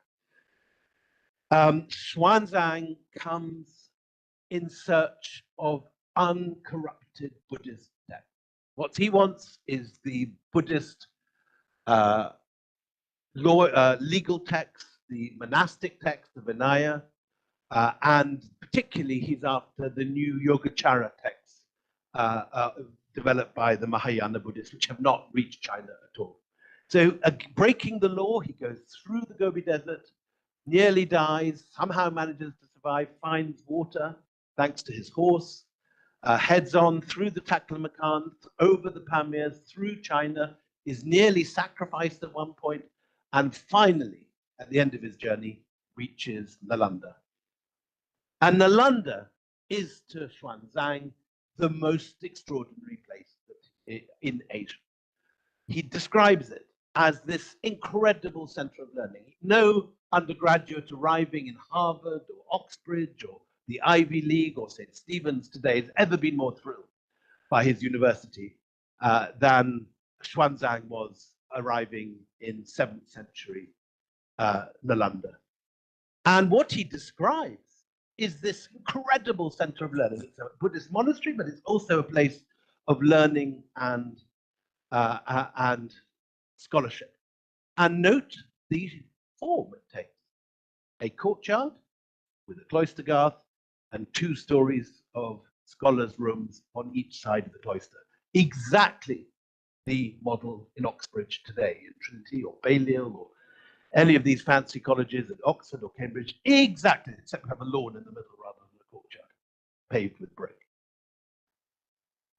Xuanzang comes in search of uncorrupted Buddhist text. What he wants is the Buddhist legal text, the monastic text, the Vinaya, and particularly he's after the new Yogacara texts developed by the Mahayana Buddhists, which have not reached China at all. So breaking the law, he goes through the Gobi Desert, nearly dies, somehow manages to survive, finds water thanks to his horse, heads on through the Taklamakan, over the Pamirs, through China, is nearly sacrificed at one point, and finally, at the end of his journey, reaches Nalanda. And Nalanda is to Xuanzang the most extraordinary place in Asia. He describes it as this incredible center of learning. No undergraduate arriving in Harvard or Oxbridge or the Ivy League or St. Stephen's today has ever been more thrilled by his university than Xuanzang was arriving in 7th century Nalanda. And what he describes is this incredible center of learning. It's a Buddhist monastery, but it's also a place of learning and scholarship. And note the form it takes: a courtyard with a cloister garth and 2 stories of scholars' rooms on each side of the cloister. Exactly the model in Oxbridge today, in Trinity or Balliol or any of these fancy colleges at Oxford or Cambridge, exactly, except we have a lawn in the middle rather than a courtyard, paved with brick.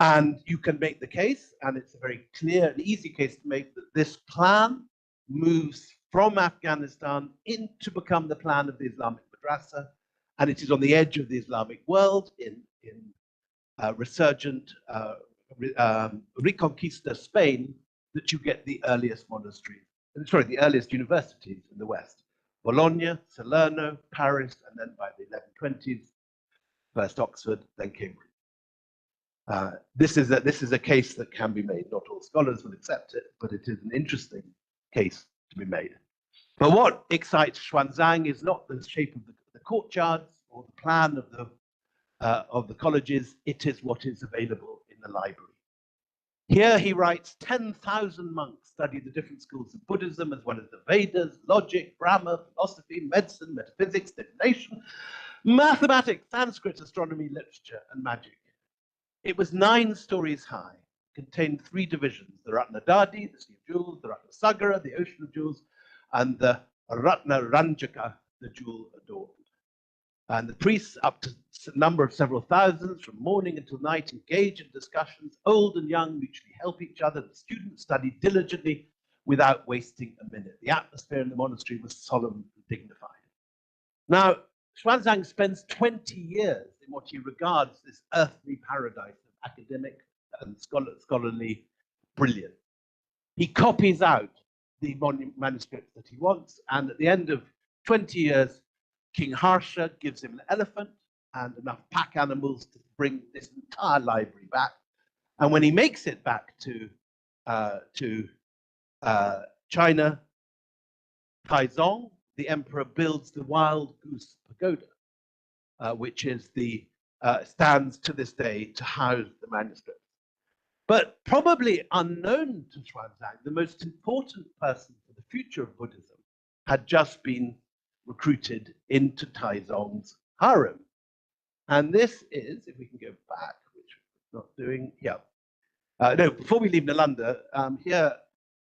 And you can make the case, and it's a very clear and easy case to make, that this plan moves from Afghanistan in to become the plan of the Islamic Madrasa, and it is on the edge of the Islamic world in resurgent Reconquista Spain that you get the earliest monasteries. Sorry, the earliest universities in the West: Bologna, Salerno, Paris, and then by the 1120s, first Oxford, then Cambridge. This is a case that can be made. Not all scholars will accept it, but it is an interesting case to be made. But what excites Xuanzang is not the shape of the courtyards or the plan of the colleges. It is what is available in the library. Here he writes, 10,000 monks study the different schools of Buddhism, as well as the Vedas, logic, grammar, philosophy, medicine, metaphysics, divination, Mathematics, Sanskrit, astronomy, literature, and magic. It was 9 stories high, contained 3 divisions: the Ratnadadi, the Sea of Jewels, the Ratnasagara, the Ocean of Jewels, and the Ratna Ranjaka, the jewel adorned. And the priests, up to a number of several thousands, from morning until night, engage in discussions. Old and young mutually help each other. The students studied diligently without wasting a minute. The atmosphere in the monastery was solemn and dignified. Now, Xuanzang spends 20 years in what he regards this earthly paradise of academic and scholarly brilliance. He copies out the manuscripts that he wants, and at the end of 20 years, King Harsha gives him an elephant and enough pack animals to bring this entire library back. And when he makes it back to China, Taizong, the emperor, builds the Wild Goose Pagoda, which is stands to this day to house the manuscripts. But probably unknown to Xuanzang, the most important person for the future of Buddhism had just been recruited into Taizong's harem. And this is, if we can go back, which we're not doing here. No, before we leave Nalanda, here,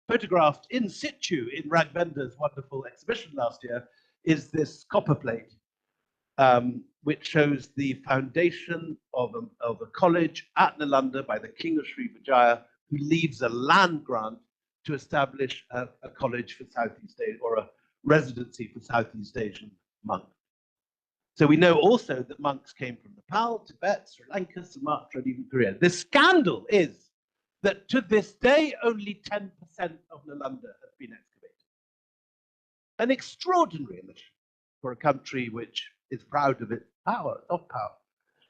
photographed in situ in Ragbender's wonderful exhibition last year, is this copper plate, which shows the foundation of a college at Nalanda by the king of Srivijaya, who leaves a land grant to establish a college for Southeast Asia, or a residency for Southeast Asian monks. So we know also that monks came from Nepal, Tibet, Sri Lanka, Sumatra, and even Korea. The scandal is that to this day, only 10% of Nalanda has been excavated. An extraordinary omission for a country which is proud of its power, soft power.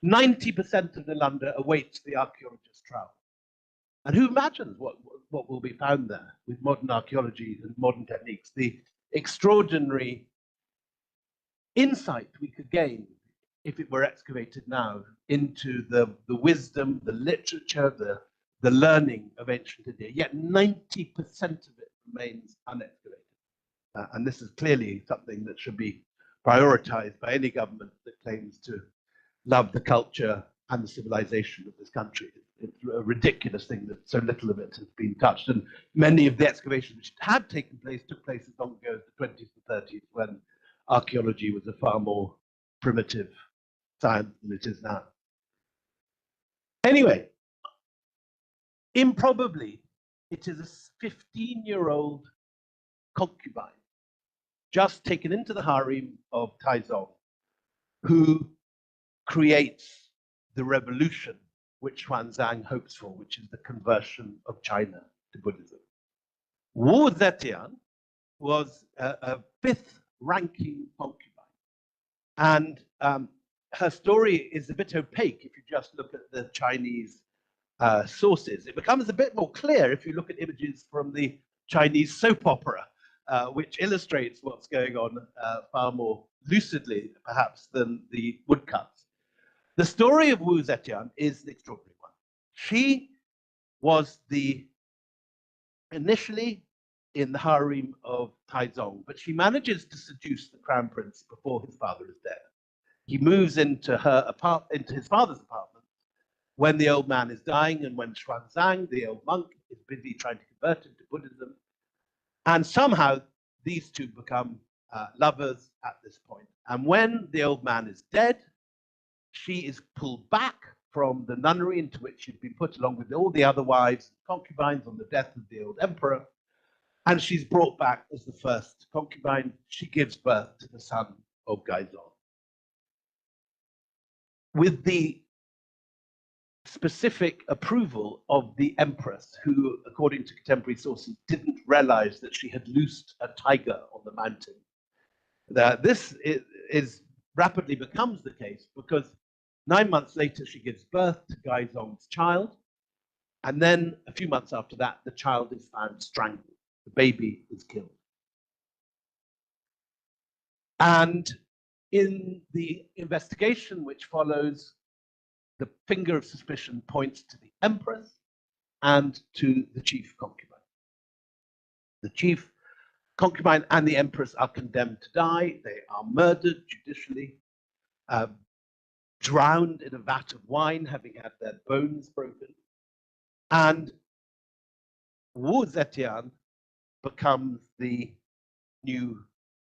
90% of Nalanda awaits the archaeologist's trowel. And who imagines what will be found there with modern archaeology and modern techniques? The extraordinary insight we could gain if it were excavated now into the wisdom, the literature, the learning of ancient India. Yet 90% of it remains unexcavated. And this is clearly something that should be prioritized by any government that claims to love the culture and the civilization of this country. It's a ridiculous thing that so little of it has been touched. And many of the excavations which had taken place took place as long ago as the 20s and 30s, when archaeology was a far more primitive science than it is now. Anyway, improbably, it is a 15-year-old concubine just taken into the harem of Taizong, who creates the revolution which Xuanzang hopes for, which is the conversion of China to Buddhism. Wu Zetian was a 5th ranking concubine, and her story is a bit opaque if you just look at the Chinese sources. It becomes a bit more clear if you look at images from the Chinese soap opera, which illustrates what's going on far more lucidly, perhaps, than the woodcuts. The story of Wu Zetian is the extraordinary one. She was initially in the harem of Taizong, but she manages to seduce the crown prince before his father is dead. He moves into his father's apartment when the old man is dying, and when Xuanzang, the old monk, is busy trying to convert him to Buddhism. And somehow these two become lovers at this point. And when the old man is dead, she is pulled back from the nunnery into which she'd been put, along with all the other wives and concubines, on the death of the old emperor. And she's brought back as the first concubine. She gives birth to the son of Gaizong. With the specific approval of the empress, who, according to contemporary sources, didn't realize that she had loosed a tiger on the mountain. This is rapidly becomes the case, because 9 months later, she gives birth to Gaizong's child. And then a few months after that, the child is found strangled. The baby is killed. And in the investigation which follows, the finger of suspicion points to the empress and to the chief concubine. The chief concubine and the empress are condemned to die. They are murdered judicially. drowned in a vat of wine, having had their bones broken. And Wu Zetian becomes the new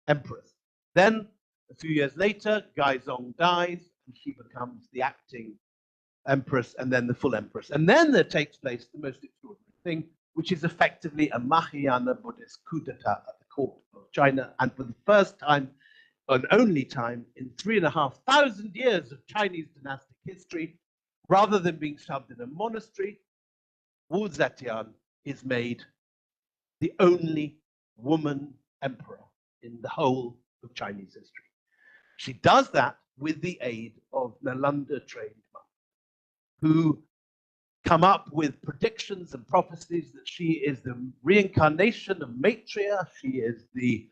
empress. Then, a few years later, Gaizong dies, and she becomes the acting empress and then the full empress. And then there takes place the most extraordinary thing, which is effectively a Mahayana Buddhist coup d'etat at the court of China. And for the first time and only time in 3,500 years of Chinese dynastic history, rather than being shoved in a monastery, Wu Zetian is made the only woman emperor in the whole of Chinese history. She does that with the aid of Nalanda-trained monks who come up with predictions and prophecies that she is the reincarnation of Maitreya. She is the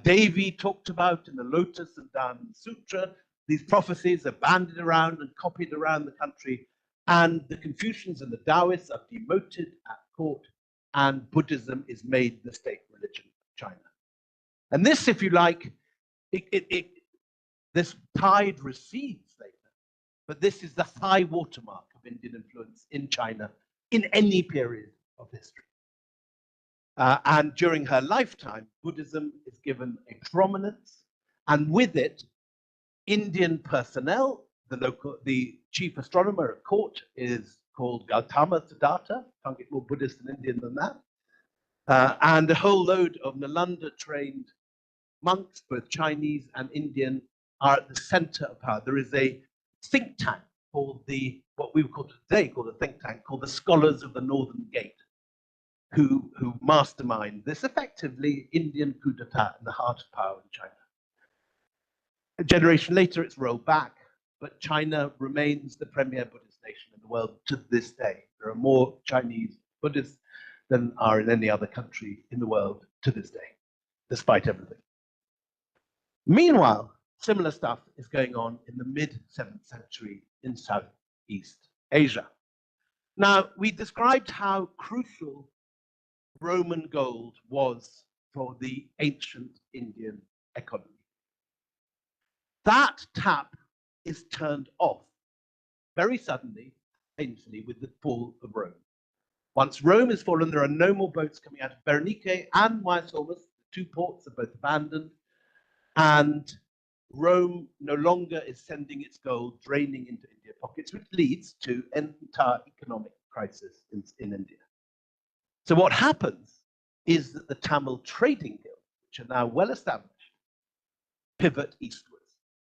Devi talked about in the Lotus and Dharma Sutra. These prophecies are bandied around and copied around the country, and the Confucians and the Taoists are demoted at court, and Buddhism is made the state religion of China. And this, if you like, this tide recedes later, but this is the high watermark of Indian influence in China in any period of history. And during her lifetime, Buddhism is given a prominence, and with it, Indian personnel, the chief astronomer at court is called Gautama Siddhartha, can't get more Buddhist and Indian than that, and a whole load of Nalanda-trained monks, both Chinese and Indian, are at the center of power. There is a think tank called what we would call today called a think tank, called the Scholars of the Northern Gate, who mastermind this effectively Indian coup d'etat in the heart of power in China. A generation later, it's rolled back, but China remains the premier Buddhist nation in the world to this day. There are more Chinese Buddhists than are in any other country in the world to this day, despite everything. Meanwhile, similar stuff is going on in the mid-7th century in Southeast Asia. Now, we described how crucial Roman gold was for the ancient Indian economy. That tap is turned off very suddenly, painfully, with the fall of Rome. Once Rome is fallen, there are no more boats coming out of Berenike and Mysomus. The two ports are both abandoned, and Rome no longer is sending its gold draining into Indian pockets, which leads to an entire economic crisis in India. So what happens is that the Tamil trading guilds, which are now well established, pivot eastwards.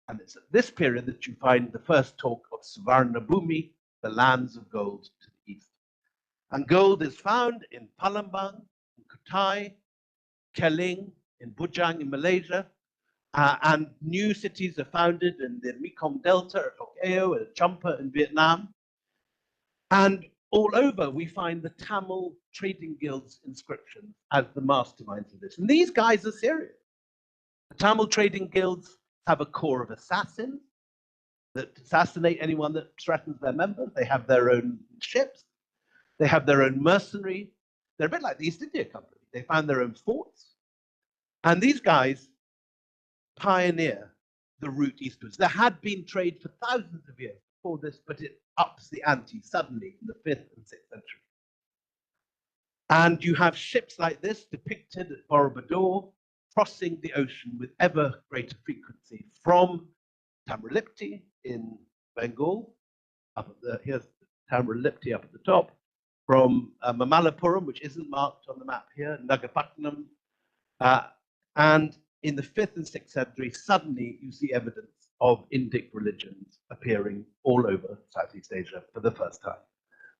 And it's at this period that you find the first talk of Savarna Bhumi, the lands of gold to the east. And gold is found in Palembang, in Kutai, Keling, in Bujang in Malaysia, and new cities are founded in the Mekong Delta at Hok Eo and Champa in Vietnam. And all over, we find the Tamil trading guilds inscriptions as the masterminds of this. And these guys are serious. The Tamil trading guilds have a corps of assassins that assassinate anyone that threatens their members. They have their own ships. They have their own mercenary. They're a bit like the East India Company. They found their own forts. And these guys pioneer the route eastwards. There had been trade for thousands of years before this, but it ups the ante suddenly in the 5th and 6th century. And you have ships like this depicted at Borobudur crossing the ocean with ever greater frequency from Tamralipti in Bengal, here's Tamralipti up at the top, from Mamallapuram, which isn't marked on the map here, Nagapattinam, and in the 5th and 6th century, suddenly you see evidence of Indic religions appearing all over Southeast Asia for the first time.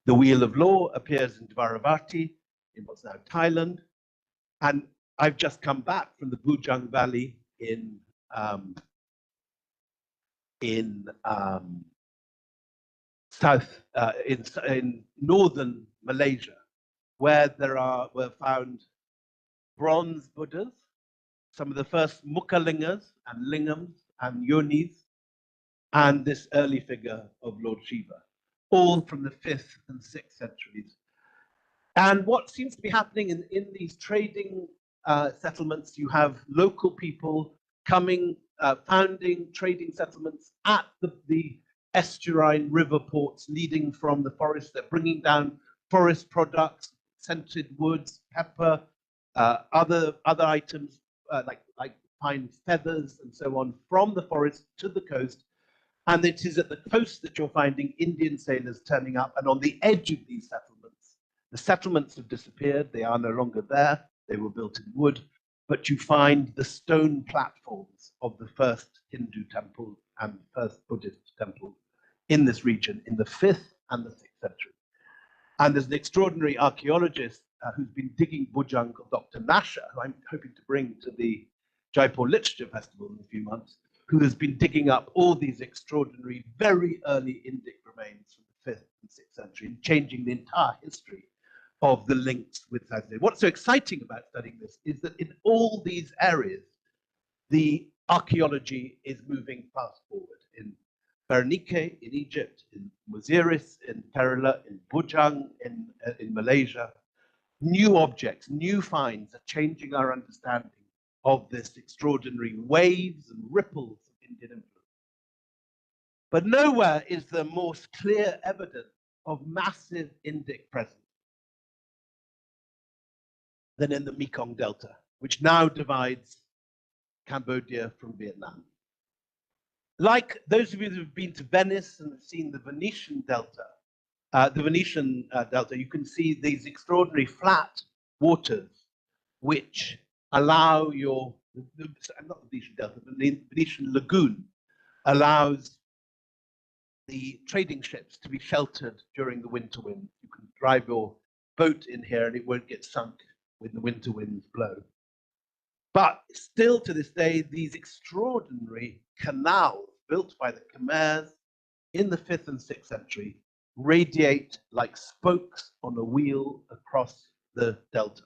The Wheel of Law appears in Dvaravati, in what's now Thailand, and I've just come back from the Bujang Valley in northern Malaysia, where were found bronze Buddhas, some of the first Mukhalingas and Lingams and Yonis, and this early figure of Lord Shiva, all from the 5th and 6th centuries. And what seems to be happening in these trading settlements, you have local people coming founding trading settlements at the estuarine river ports leading from the forest. They're bringing down forest products, scented woods, pepper, other items like pine feathers and so on from the forest to the coast. And it is at the coast that you're finding Indian sailors turning up. And on the edge of these settlements, the settlements have disappeared. They are no longer there. They were built in wood. But you find the stone platforms of the first Hindu temple and the first Buddhist temple in this region in the 5th and the 6th century. And there's an extraordinary archaeologist who's been digging Bhujang, Dr. Nasha, who I'm hoping to bring to the Jaipur Literature Festival in a few months, who has been digging up all these extraordinary, very early Indic remains from the 5th and 6th century and changing the entire history of the links with South Asia. What's so exciting about studying this is that in all these areas, the archaeology is moving fast forward. In Bernike in Egypt, in Muziris in Kerala, in Bhujang in Malaysia, new objects, new finds are changing our understanding of this extraordinary waves and ripples of Indian influence. But nowhere is there more clear evidence of massive Indic presence than in the Mekong Delta, which now divides Cambodia from Vietnam. Like those of you who have been to Venice and have seen the Venetian Delta, you can see these extraordinary flat waters which allow not the Venetian Delta, but the Venetian Lagoon allows the trading ships to be sheltered during the winter wind. You can drive your boat in here and it won't get sunk when the winter winds blow. But still to this day, these extraordinary canals built by the Khmers in the 5th and 6th century radiate like spokes on a wheel across the delta.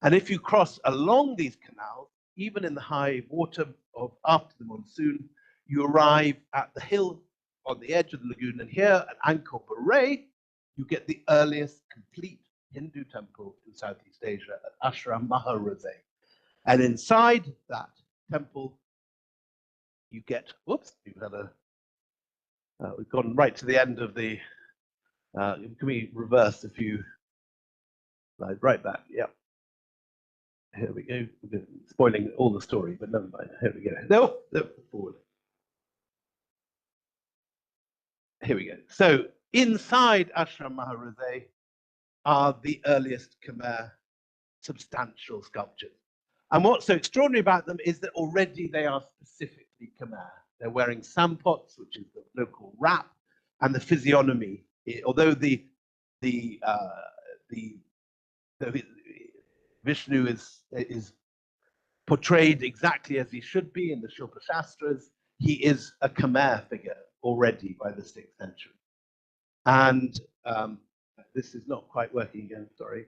And if you cross along these canals, even in the high water of after the monsoon, you arrive at the hill on the edge of the lagoon. And here at Angkor Paray, you get the earliest complete Hindu temple in Southeast Asia at Ashram Maharaze. And inside that temple, you get, whoops, we've gone right to the end of the, can we reverse a few slides? Right back, yeah. Here we go. We're spoiling all the story, but never mind. Here we go. No, forward. Here we go. So inside Ashram Maharaze are the earliest Khmer substantial sculptures. And what's so extraordinary about them is that already they are specifically Khmer. They're wearing sampots, which is the local wrap, and the physiognomy, although the Vishnu is portrayed exactly as he should be in the Shilpa Shastras, he is a Khmer figure already by the 6th century. And this is not quite working again, sorry.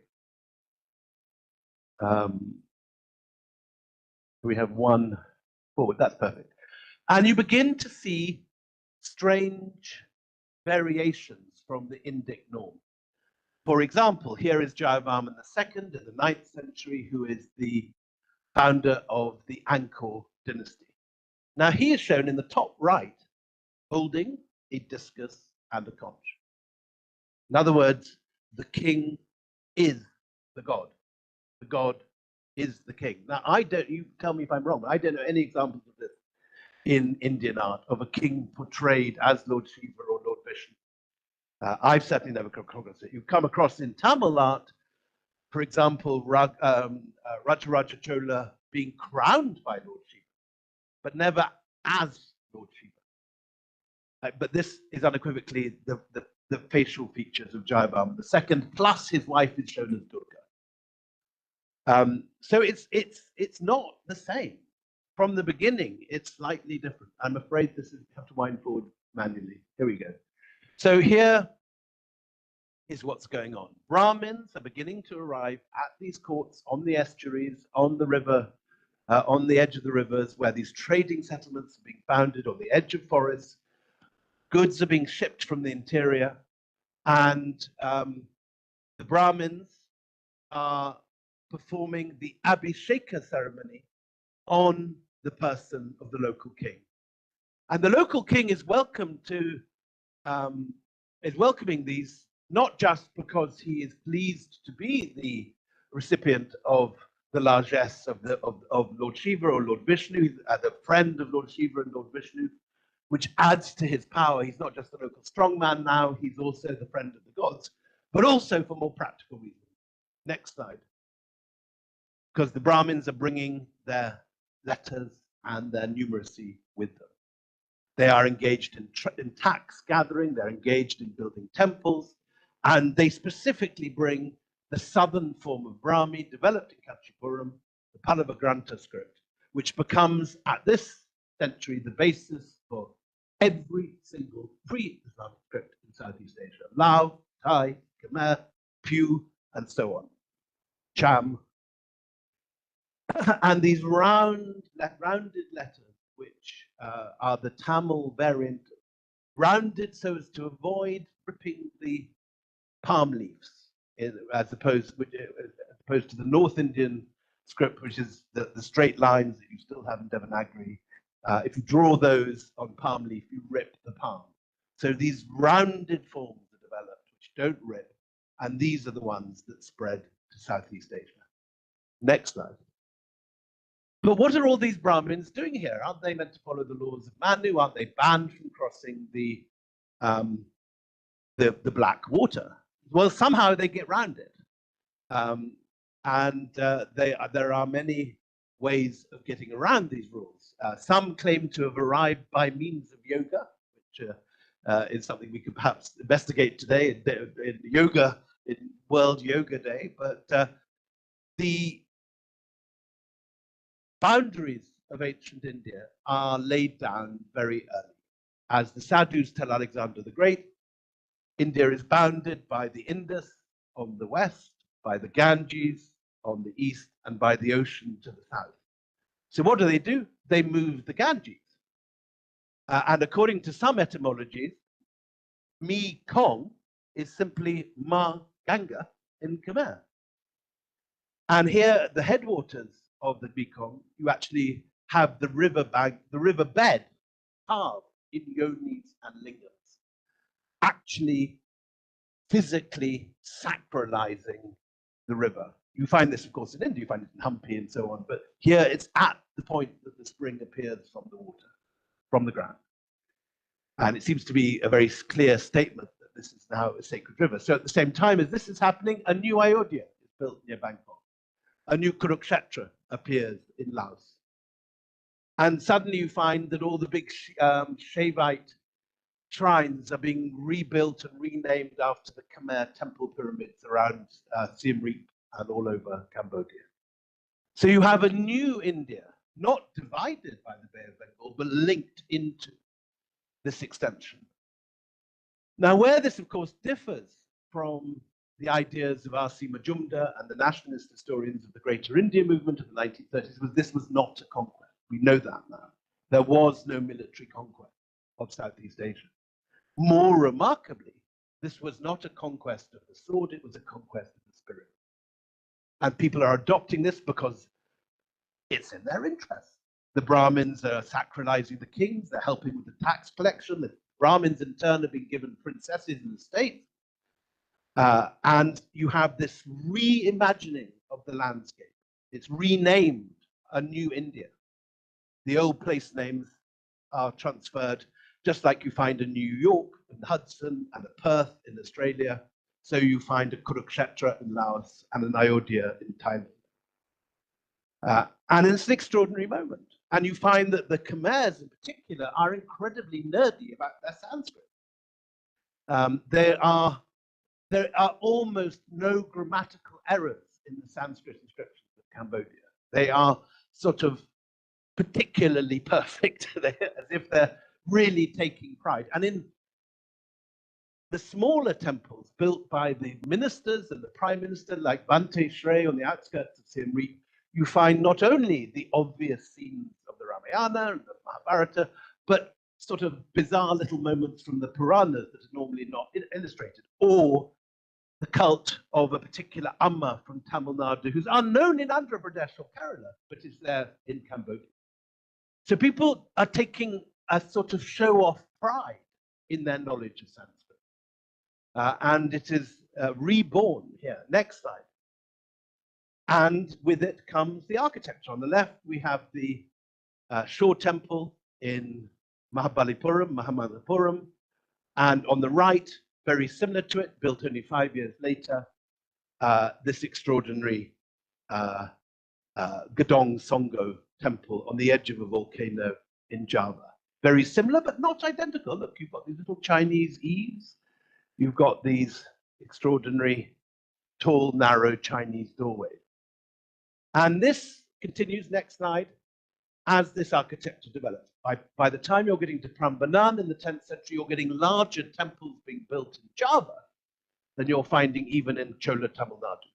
We have one forward, that's perfect. And you begin to see strange variations from the Indic norm. For example, here is Jayavarman II in the 9th century, who is the founder of the Angkor dynasty. Now he is shown in the top right, holding a discus and a conch. In other words, the king is the god. The god is the king. Now, you tell me if I'm wrong, but I don't know any examples of this in Indian art, of a king portrayed as Lord Shiva or Lord Vishnu. I've certainly never come across it. You come across in Tamil art, for example, Rajaraja Chola being crowned by Lord Shiva, but never as Lord Shiva. But this is unequivocally the facial features of Jayavarman II, plus his wife is shown as Durga. So it's not the same. From the beginning, it's slightly different. I'm afraid this is, have to wind forward manually. Here we go. So here is what's going on. Brahmins are beginning to arrive at these courts on the estuaries, on the river, on the edge of the rivers, where these trading settlements are being founded on the edge of forests. Goods are being shipped from the interior, and the Brahmins are performing the Abhisheka ceremony on the person of the local king. And the local king is welcome to is welcoming these, not just because he is pleased to be the recipient of the largesse of Lord Shiva or Lord Vishnu, the friend of Lord Shiva and Lord Vishnu, which adds to his power. He's not just a local strongman now, he's also the friend of the gods, but also for more practical reasons. Next slide. Because the Brahmins are bringing their letters and their numeracy with them. They are engaged in tax gathering, they're engaged in building temples, and they specifically bring the southern form of Brahmi developed in Kanchipuram, the Pallava script, which becomes at this century the basis for every single pre-Islamic script in Southeast Asia: Lao, Thai, Khmer, Pew, and so on. Cham. And these rounded letters, which are the Tamil variant, rounded so as to avoid ripping the palm leaves, as opposed to the North Indian script, which is the straight lines that you still have in Devanagari. If you draw those on palm leaf, you rip the palm. So these rounded forms are developed, which don't rip, and these are the ones that spread to Southeast Asia. Next slide. But what are all these Brahmins doing here? Aren't they meant to follow the laws of Manu? Aren't they banned from crossing the Black Water? Well, somehow they get round it. There are many ways of getting around these rules. Some claim to have arrived by means of yoga, which is something we could perhaps investigate today in World Yoga Day. But the boundaries of ancient India are laid down very early. As the Sadhus tell Alexander the Great, India is bounded by the Indus on the west, by the Ganges on the east, and by the ocean to the south. So what do? They move the Ganges. And according to some etymologies, Mekong is simply Ma Ganga in Khmer. And here, the headwaters of the Mekong, you actually have the river bed carved in yonis and lingams, actually physically sacralizing the river. You find this, of course, in India, you find it in Hampi and so on, but here it's at the point that the spring appears from the water, from the ground. And it seems to be a very clear statement that this is now a sacred river. So at the same time as this is happening, a new Ayodhya is built near Bangkok. A new Kurukshetra appears in Laos. And suddenly you find that all the big Shaivite shrines are being rebuilt and renamed after the Khmer temple pyramids around Siem Reap and all over Cambodia. So you have a new India, not divided by the Bay of Bengal, but linked into this extension. Now, where this, of course, differs from the ideas of R.C. Majumdar and the nationalist historians of the Greater India movement of the 1930s was this was not a conquest. We know that now. There was no military conquest of Southeast Asia. More remarkably, this was not a conquest of the sword, it was a conquest of the spirit. And people are adopting this because it's in their interest. The Brahmins are sacralizing the kings, they're helping with the tax collection, the Brahmins in turn have been given princesses in the state. And you have this reimagining of the landscape. It's renamed a new India. The old place names are transferred, just like you find a New York in Hudson and a Perth in Australia. So you find a Kurukshetra in Laos and an Ayodhya in Thailand. And it's an extraordinary moment. And you find that the Khmers in particular are incredibly nerdy about their Sanskrit. There are almost no grammatical errors in the Sanskrit inscriptions of Cambodia. They are sort of particularly perfect, as if they're really taking pride. And in the smaller temples built by the ministers and the prime minister, like Bante Shray on the outskirts of Siem Reap, you find not only the obvious scenes of the Ramayana and the Mahabharata, but sort of bizarre little moments from the Puranas that are normally not illustrated, or the cult of a particular Amma from Tamil Nadu, who's unknown in Andhra Pradesh or Kerala, but is there in Cambodia. So people are taking a sort of show-off pride in their knowledge of Sanskrit. And it is reborn here. Next slide. And with it comes the architecture. On the left, we have the Shore Temple in Mahabalipuram. And on the right, very similar to it, built only 5 years later, this extraordinary Gedong Songo temple on the edge of a volcano in Java. Very similar, but not identical. Look, you've got these little Chinese eaves. You've got these extraordinary, tall, narrow Chinese doorways. And this continues, next slide, as this architecture develops. By the time you're getting to Prambanan in the 10th century, you're getting larger temples being built in Java than you're finding even in Chola Tamil Nadu.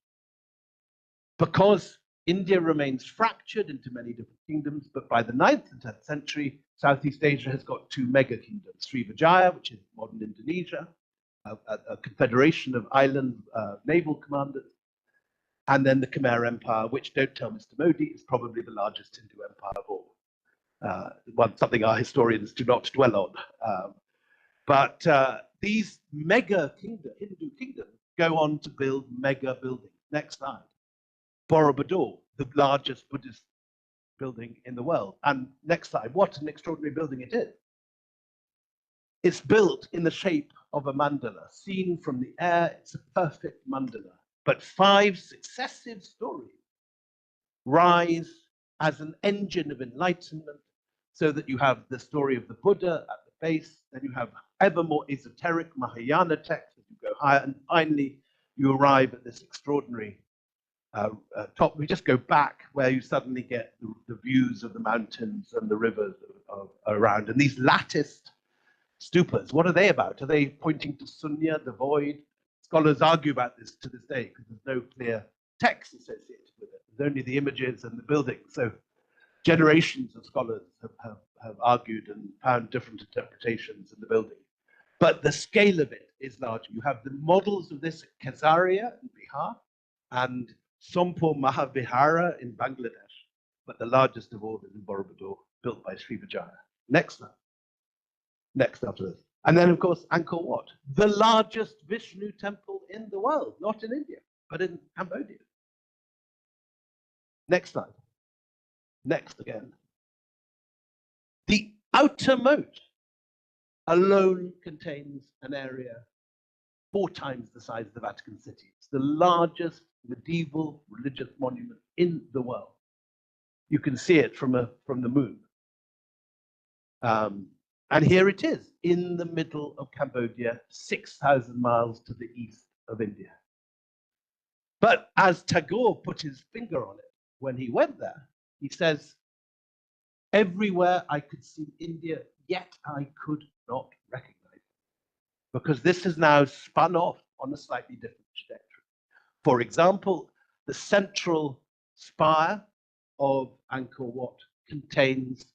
Because India remains fractured into many different kingdoms, but by the 9th and 10th century, Southeast Asia has got two mega kingdoms, Srivijaya, which is modern Indonesia, a confederation of island naval commanders, and then the Khmer Empire, which, don't tell Mr. Modi, is probably the largest Hindu empire of all. Something our historians do not dwell on. But these mega Hindu kingdoms go on to build mega buildings. Next slide. Borobudur, the largest Buddhist building in the world. And next slide, what an extraordinary building it is. It's built in the shape of a mandala. Seen from the air, it's a perfect mandala. But 5 successive stories rise as an engine of enlightenment, so that you have the story of the Buddha at the base, then you have ever more esoteric Mahayana texts as you go higher, and finally you arrive at this extraordinary top. We just go back where you suddenly get the views of the mountains and the rivers around. And these latticed stupas, what are they about? Are they pointing to Sunya, the void? Scholars argue about this to this day because there's no clear text associated with it. There's only the images and the buildings. So generations of scholars have argued and found different interpretations in the building. But the scale of it is large. You have the models of this at Kesaria in Bihar and Sompur Mahavihara in Bangladesh. But the largest of all is in Borobudur, built by Srivijaya. Next slide. Next after this. And then, of course, Angkor Wat, the largest Vishnu temple in the world, not in India, but in Cambodia. Next slide. Next again. The outer moat alone contains an area 4 times the size of the Vatican City. It's the largest medieval religious monument in the world. You can see it from the moon. And here it is in the middle of Cambodia, 6,000 miles to the east of India. But as Tagore put his finger on it when he went there, he says, everywhere I could see India, yet I could not recognize it. Because this has now spun off on a slightly different trajectory. For example, the central spire of Angkor Wat contains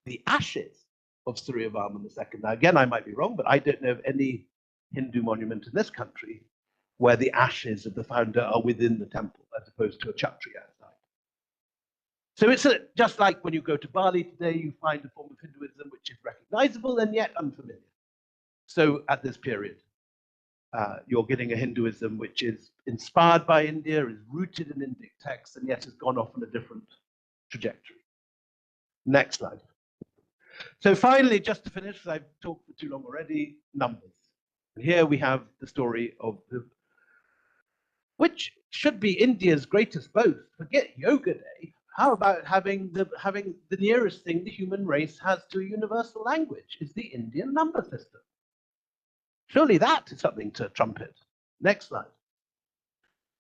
the ashes of Suryavarman II. Now, again, I might be wrong, but I don't know of any Hindu monument in this country where the ashes of the founder are within the temple, as opposed to a chhatri outside. So it's just like when you go to Bali today, you find a form of Hinduism which is recognizable and yet unfamiliar. So at this period, you're getting a Hinduism which is inspired by India, is rooted in Indic texts, and yet has gone off on a different trajectory. Next slide. So finally, just to finish, because I've talked for too long already, numbers. And here we have the story of which should be India's greatest boast. Forget Yoga Day. How about having the nearest thing the human race has to a universal language is the Indian number system. Surely that is something to trumpet. Next slide.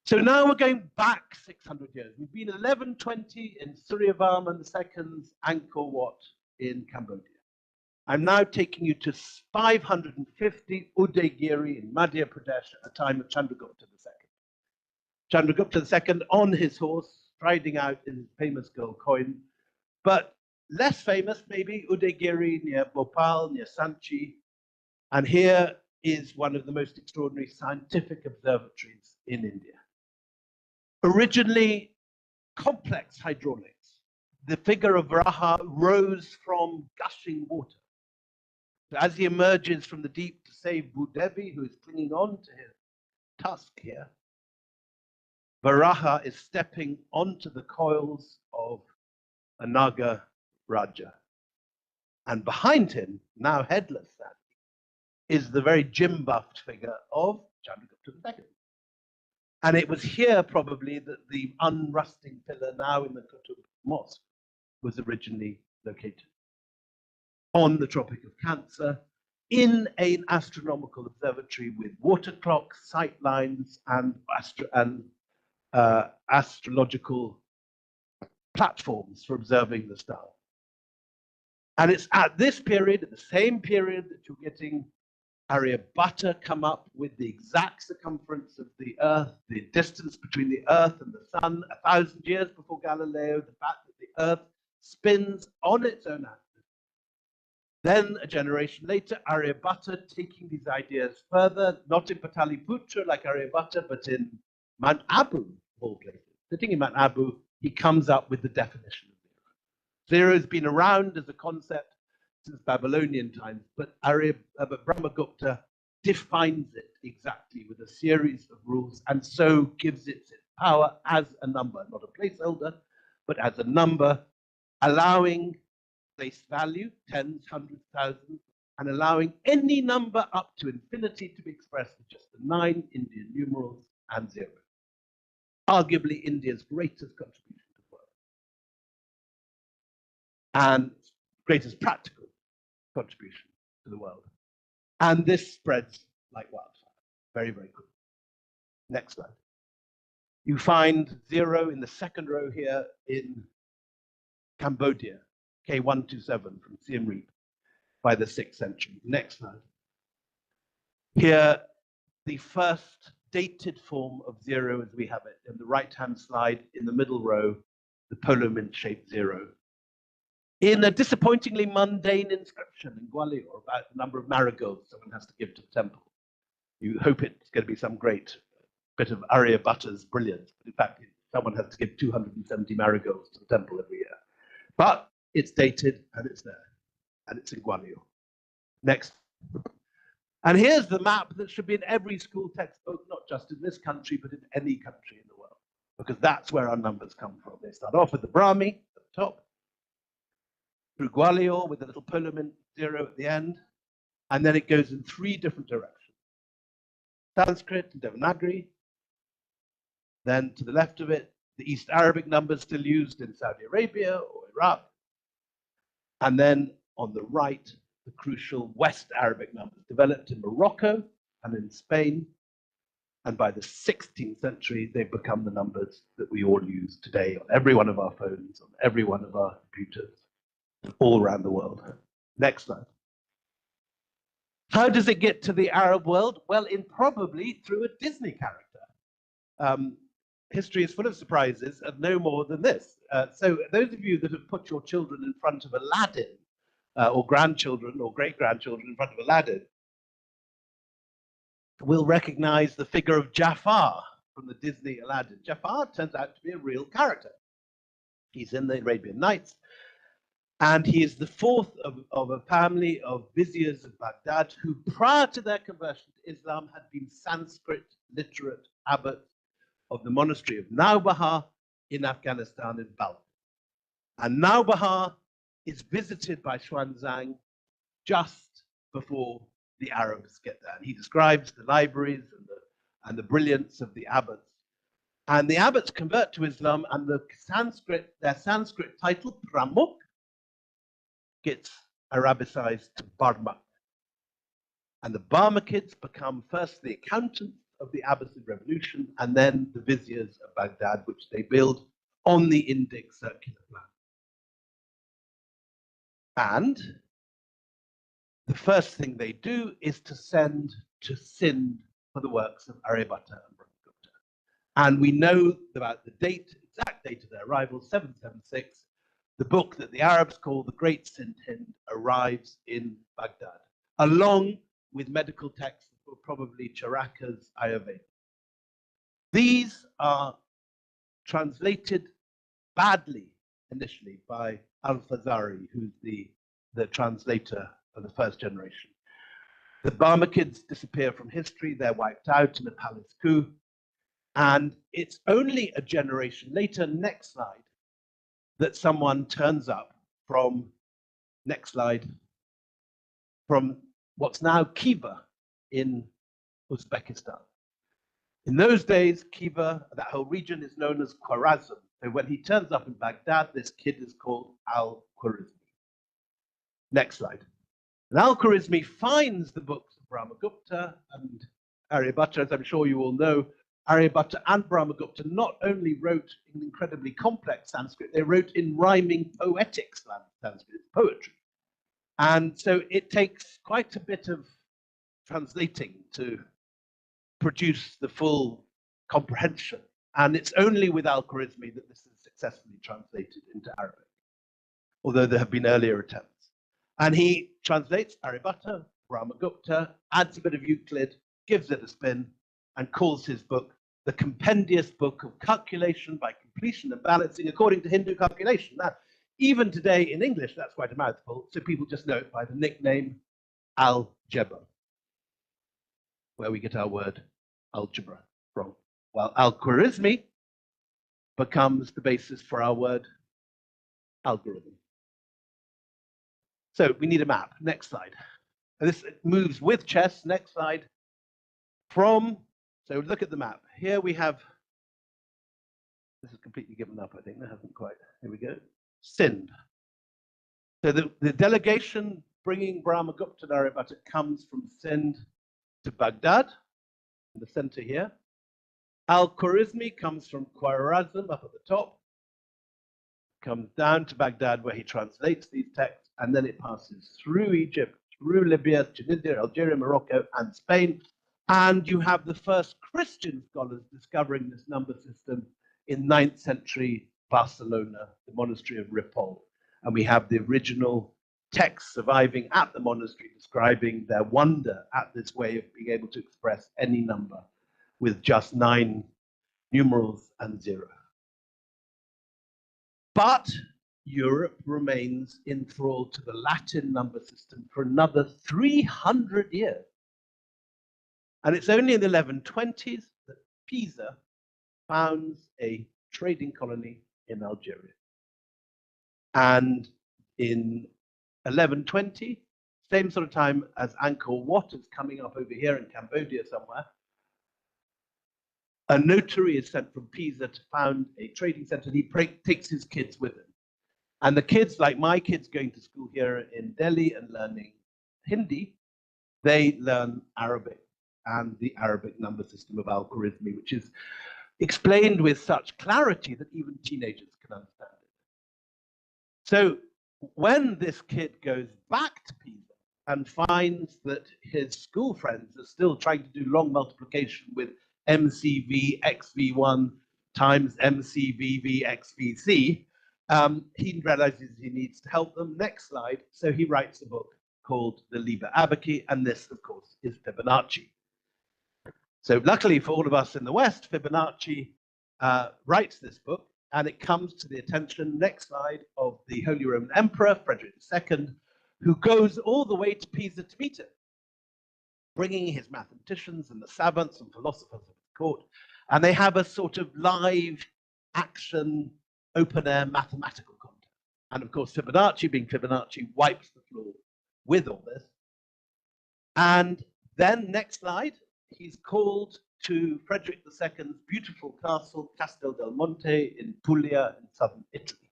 So now we're going back 600 years. We've been 1120 in Suryavarman II's Angkor Wat in Cambodia. I'm now taking you to 550 Udaygiri in Madhya Pradesh at the time of Chandragupta II. Chandragupta II on his horse, striding out in his famous gold coin, but less famous maybe Udaygiri near Bhopal, near Sanchi. And here is one of the most extraordinary scientific observatories in India. Originally complex hydraulics, the figure of Varaha rose from gushing water. So as he emerges from the deep to save Bhudevi, who is clinging on to his tusk here, Varaha is stepping onto the coils of a Naga Raja. And behind him, now headless, is the very gym-buffed figure of Chandragupta II. And it was here probably that the unrusting pillar now in the Qutb Mosque was originally located. On the Tropic of Cancer, in an astronomical observatory with water clocks, sight lines, and astrological platforms for observing the stars. And it's at this period, at the same period, that you're getting Aryabhata come up with the exact circumference of the Earth, the distance between the Earth and the Sun, 1,000 years before Galileo, the fact that the Earth spins on its own axis. Then, a generation later, Aryabhata taking these ideas further, not in Pataliputra like Aryabhata, but in Mount Abu, of all places. Sitting in Mount Abu, he comes up with the definition of zero. Zero has been around as a concept since Babylonian times, but Brahmagupta defines it exactly with a series of rules, and so gives it its power as a number, not a placeholder, but as a number, allowing place value, tens, hundreds, thousands, and allowing any number up to infinity to be expressed with just the 9 Indian numerals and 0. Arguably India's greatest contribution to the world, and greatest practical contribution to the world. And this spreads like wildfire, very, very quickly. Next slide. You find 0 in the second row here in Cambodia, K127 from Siem Reap by the 6th century. Next slide. Here, the first dated form of 0 as we have it in the right-hand slide in the middle row, the polo mint-shaped 0. In a disappointingly mundane inscription in Gwalior about the number of marigolds someone has to give to the temple. You hope it's going to be some great bit of Aryabhata's brilliance, but in fact, someone has to give 270 marigolds to the temple every year. But it's dated and it's there, and it's in Gwalior. Next. And here's the map that should be in every school textbook, not just in this country, but in any country in the world, because that's where our numbers come from. They start off with the Brahmi at the top, through Gwalior with a little polo mint 0 at the end, and then it goes in 3 different directions. Sanskrit and Devanagari, then to the left of it, the East Arabic numbers still used in Saudi Arabia or Iraq, and then on the right, the crucial West Arabic numbers developed in Morocco and in Spain, and by the 16th century, they've become the numbers that we all use today on every one of our phones, on every one of our computers, all around the world. Next slide. How does it get to the Arab world? Well, probably through a Disney character. History is full of surprises, and no more than this. So those of you that have put your children in front of Aladdin, or grandchildren or great-grandchildren in front of Aladdin, will recognize the figure of Jafar from the Disney Aladdin. Jafar turns out to be a real character. He's in the Arabian Nights, and he is the 4th of a family of viziers of Baghdad who, prior to their conversion to Islam, had been Sanskrit literate abbots of the monastery of Naubahar in Afghanistan in Balkh. And Naubahar is visited by Xuanzang just before the Arabs get there. And he describes the libraries and the brilliance of the abbots. And the abbots convert to Islam, and their Sanskrit title, Pramukh, gets Arabicized to Barmak. And the Barmakids become first the accountants of the Abbasid revolution, and then the viziers of Baghdad, which they build on the Indic circular plan. And the first thing they do is to send to Sindh for the works of Aryabhata and Brahmagupta. And we know about the exact date of their arrival, 776. The book that the Arabs call the Great Sindh Hind arrives in Baghdad, along with medical texts that were probably Charaka's Ayurveda. These are translated badly initially by Al-Fazari, who's the translator of the first generation. The Barmakids disappear from history. They're wiped out in a palace coup. And it's only a generation later, next slide, that someone turns up from, next slide, from what's now Khiva in Uzbekistan. In those days, Khiva, that whole region, is known as Khwarazm. So when he turns up in Baghdad, this kid is called Al-Khwarizmi. Next slide. And Al-Khwarizmi finds the books of Brahmagupta and Aryabhatta. As I'm sure you all know, Aryabhatta and Brahmagupta not only wrote in incredibly complex Sanskrit, they wrote in rhyming poetic Sanskrit, poetry. And so it takes quite a bit of translating to produce the full comprehension. And it's only with Al-Khwarizmi that this is successfully translated into Arabic, although there have been earlier attempts. And he translates Aryabhatta, Brahmagupta, adds a bit of Euclid, gives it a spin, and calls his book the compendious book of calculation by completion and balancing according to Hindu calculation. Now, even today in English, that's quite a mouthful, so people just know it by the nickname algebra, where we get our word algebra from. While Al-Khwarizmi becomes the basis for our word algorithm. So we need a map. Next slide. This moves with chess. Next slide. So look at the map. Here we have, this is completely given up, I think. That hasn't quite. Here we go. Sindh. So the delegation bringing Brahmagupta and Aryabhatta comes from Sindh to Baghdad, in the center here. Al-Khwarizmi comes from Khwarazm up at the top, comes down to Baghdad where he translates these texts, and then it passes through Egypt, through Libya, Tunisia, Algeria, Morocco, and Spain. And you have the first Christian scholars discovering this number system in 9th century Barcelona, the monastery of Ripoll. And we have the original texts surviving at the monastery describing their wonder at this way of being able to express any number with just 9 numerals and 0. But Europe remains enthralled to the Latin number system for another 300 years. And it's only in the 1120s that Pisa founds a trading colony in Algeria. And in 1120, same sort of time as Angkor Wat is coming up over here in Cambodia somewhere, a notary is sent from Pisa to found a trading center, and he takes his kids with him. And the kids, like my kids going to school here in Delhi and learning Hindi, they learn Arabic and the Arabic number system of Al-Khwarizmi, which is explained with such clarity that even teenagers can understand it. So when this kid goes back to Pisa and finds that his school friends are still trying to do long multiplication with MCV XV1 times MCVV XVC, he realizes he needs to help them. Next slide. So he writes a book called the Liber Abaci, and this, of course, is Fibonacci. So luckily for all of us in the West, Fibonacci writes this book, and it comes to the attention, next slide, of the Holy Roman Emperor, Frederick II, who goes all the way to Pisa to meet it, bringing his mathematicians and the savants and philosophers of the court, and they have a sort of live action, open-air mathematical contest. And of course, Fibonacci, being Fibonacci, wipes the floor with all this. And then, next slide, he's called to Frederick II's beautiful castle, Castel del Monte in Puglia in southern Italy.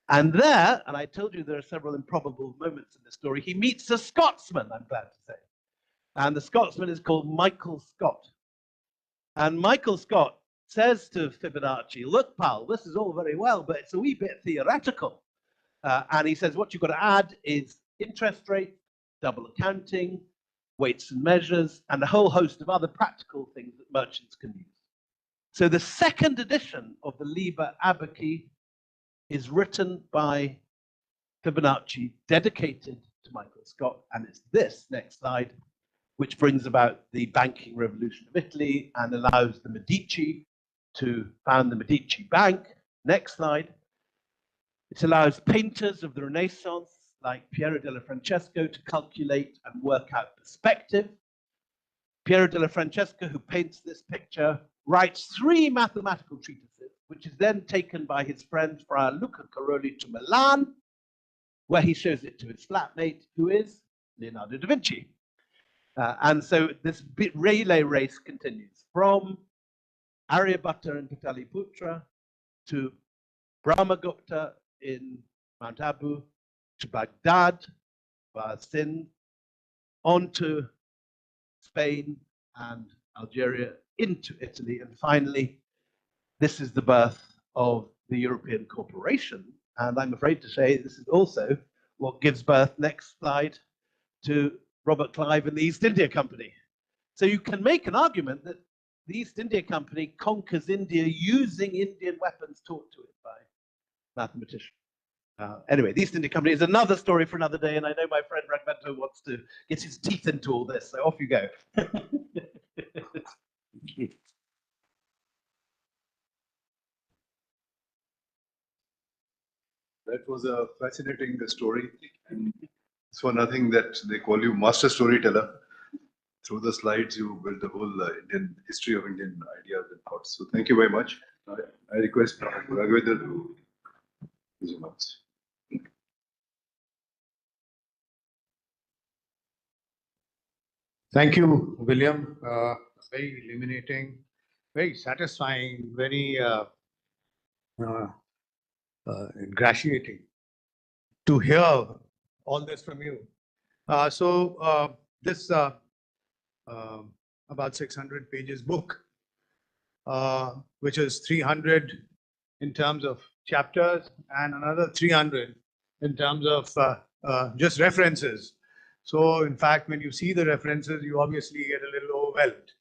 And there, and I told you there are several improbable moments in the story, he meets a Scotsman, I'm glad to say. And the Scotsman is called Michael Scott. And Michael Scott says to Fibonacci, look, pal, this is all very well, but it's a wee bit theoretical. And he says, what you've got to add is interest rate, double accounting, weights and measures, and a whole host of other practical things that merchants can use. So the second edition of the Liber Abaci is written by Fibonacci, dedicated to Michael Scott, and it's this, next slide, which brings about the banking revolution of Italy and allows the Medici to found the Medici Bank. Next slide. It allows painters of the Renaissance, like Piero della Francesco, to calculate and work out perspective. Piero della Francesco, who paints this picture, writes 3 mathematical treatises, which is then taken by his friend Friar Luca Caroli to Milan, where he shows it to his flatmate, who is Leonardo da Vinci. And so this relay race continues from Aryabhatta and Pataliputra to Brahmagupta in Mount Abu, to Baghdad via Sindh, on to Spain and Algeria, into Italy, and finally, this is the birth of the European Corporation. And I'm afraid to say this is also what gives birth, next slide, to Robert Clive and the East India Company. So you can make an argument that the East India Company conquers India using Indian weapons taught to it by mathematicians. Anyway, the East India Company is another story for another day, and I know my friend Raghavendra wants to get his teeth into all this, so off you go. That was a fascinating story, and it's for nothing that they call you master storyteller. Through the slides, you built the whole Indian history of Indian ideas and thoughts. So thank you very much. I request Raghavendra to use your mics. Thank you, William. Very illuminating, very satisfying, very ingratiating to hear all this from you. This about 600 pages book, which is 300 in terms of chapters and another 300 in terms of just references. So in fact, when you see the references, you obviously get a little overwhelmed.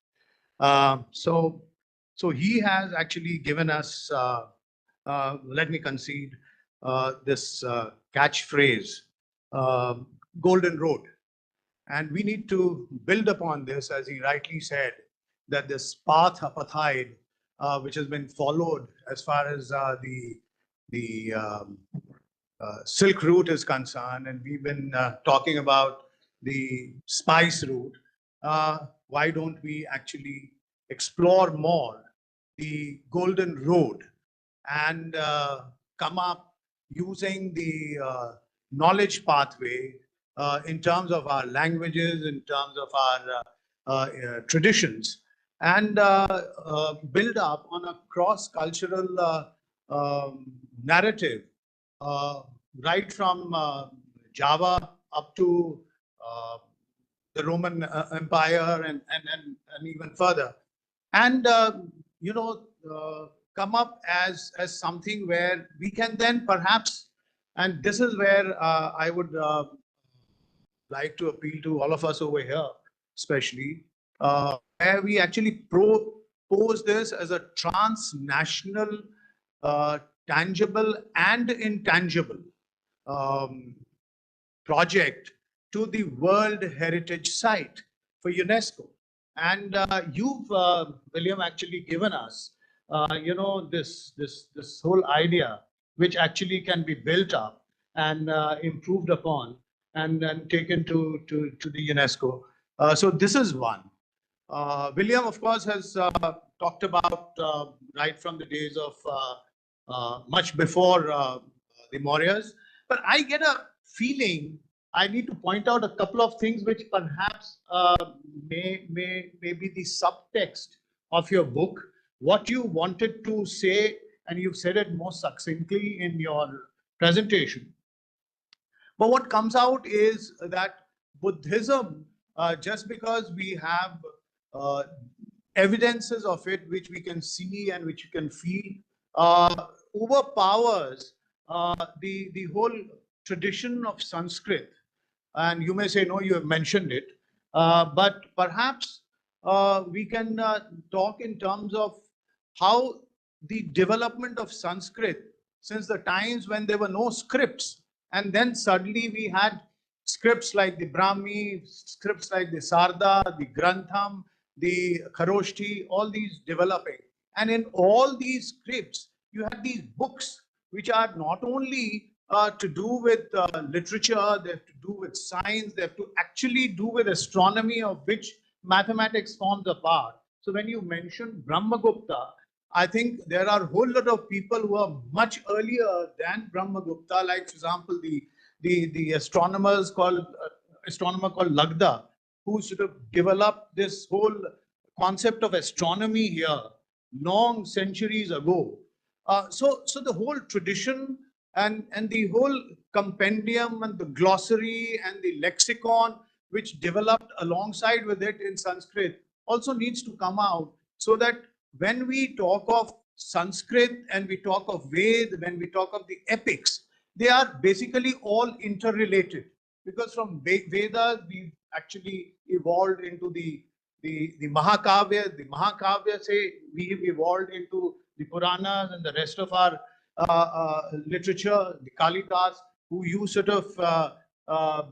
So he has actually given us, let me concede, this catchphrase, Golden Road. And we need to build upon this, as he rightly said, that this path, apatide, which has been followed as far as the Silk Route is concerned, and we've been talking about the spice route. Why don't we actually explore more the Golden Road and come up using the knowledge pathway in terms of our languages, in terms of our traditions, and build up on a cross-cultural narrative, right from Java up to the Roman Empire and even further, and come up as something where we can then perhaps, and this is where I would like to appeal to all of us over here, especially, where we actually propose this as a transnational, tangible and intangible project to the World Heritage Site for UNESCO. And you've, William, actually given us, this whole idea, which actually can be built up and improved upon and taken to the UNESCO. So this is one. William, of course, has talked about right from the days of much before the Mauryas. But I get a feeling I need to point out a couple of things which perhaps may be the subtext of your book, what you wanted to say, and you've said it more succinctly in your presentation. But what comes out is that Buddhism, just because we have evidences of it which we can see and which you can feel, overpowers the whole tradition of Sanskrit. And you may say, no, you have mentioned it. But perhaps we can talk in terms of how the development of Sanskrit, since the times when there were no scripts, and then suddenly we had scripts like the Brahmi, scripts like the Sarda, the Grantham, the Kharoshti, all these developing. And in all these scripts, you had these books which are not only to do with literature, they have to do with science, they have to actually do with astronomy, of which mathematics forms a part. So when you mention Brahmagupta, I think there are a whole lot of people who are much earlier than Brahmagupta, like for example, the astronomers called astronomer called Lagda, who sort of developed this whole concept of astronomy here long centuries ago. So the whole tradition and the whole compendium and the glossary and the lexicon which developed alongside with it in Sanskrit also needs to come out, so that when we talk of Sanskrit and we talk of Ved, when we talk of the epics, they are basically all interrelated, because from Vedas we actually evolved into the Mahakavya. The Mahakavya say we evolved into the Puranas and the rest of our literature. The Kalidas, who you sort of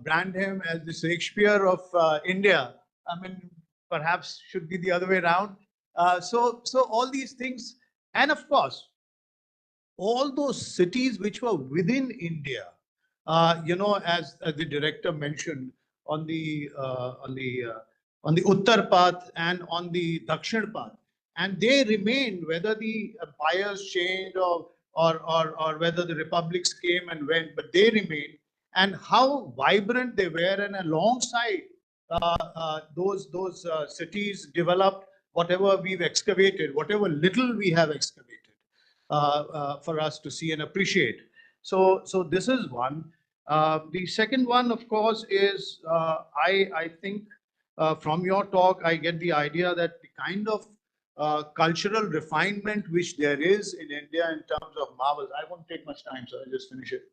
brand him as the Shakespeare of India. I mean, perhaps should be the other way around. So all these things, and of course, all those cities which were within India, as the director mentioned, on the Uttar Path and on the Dakshin Path, and they remained, whether the empires changed or whether the republics came and went, but they remained, and how vibrant they were, and alongside those cities developed whatever we've excavated, whatever little we have excavated. For us to see and appreciate. So this is one. The second one, of course, is I think from your talk, I get the idea that the kind of cultural refinement which there is in India in terms of marvels. I won't take much time, so I'll just finish it.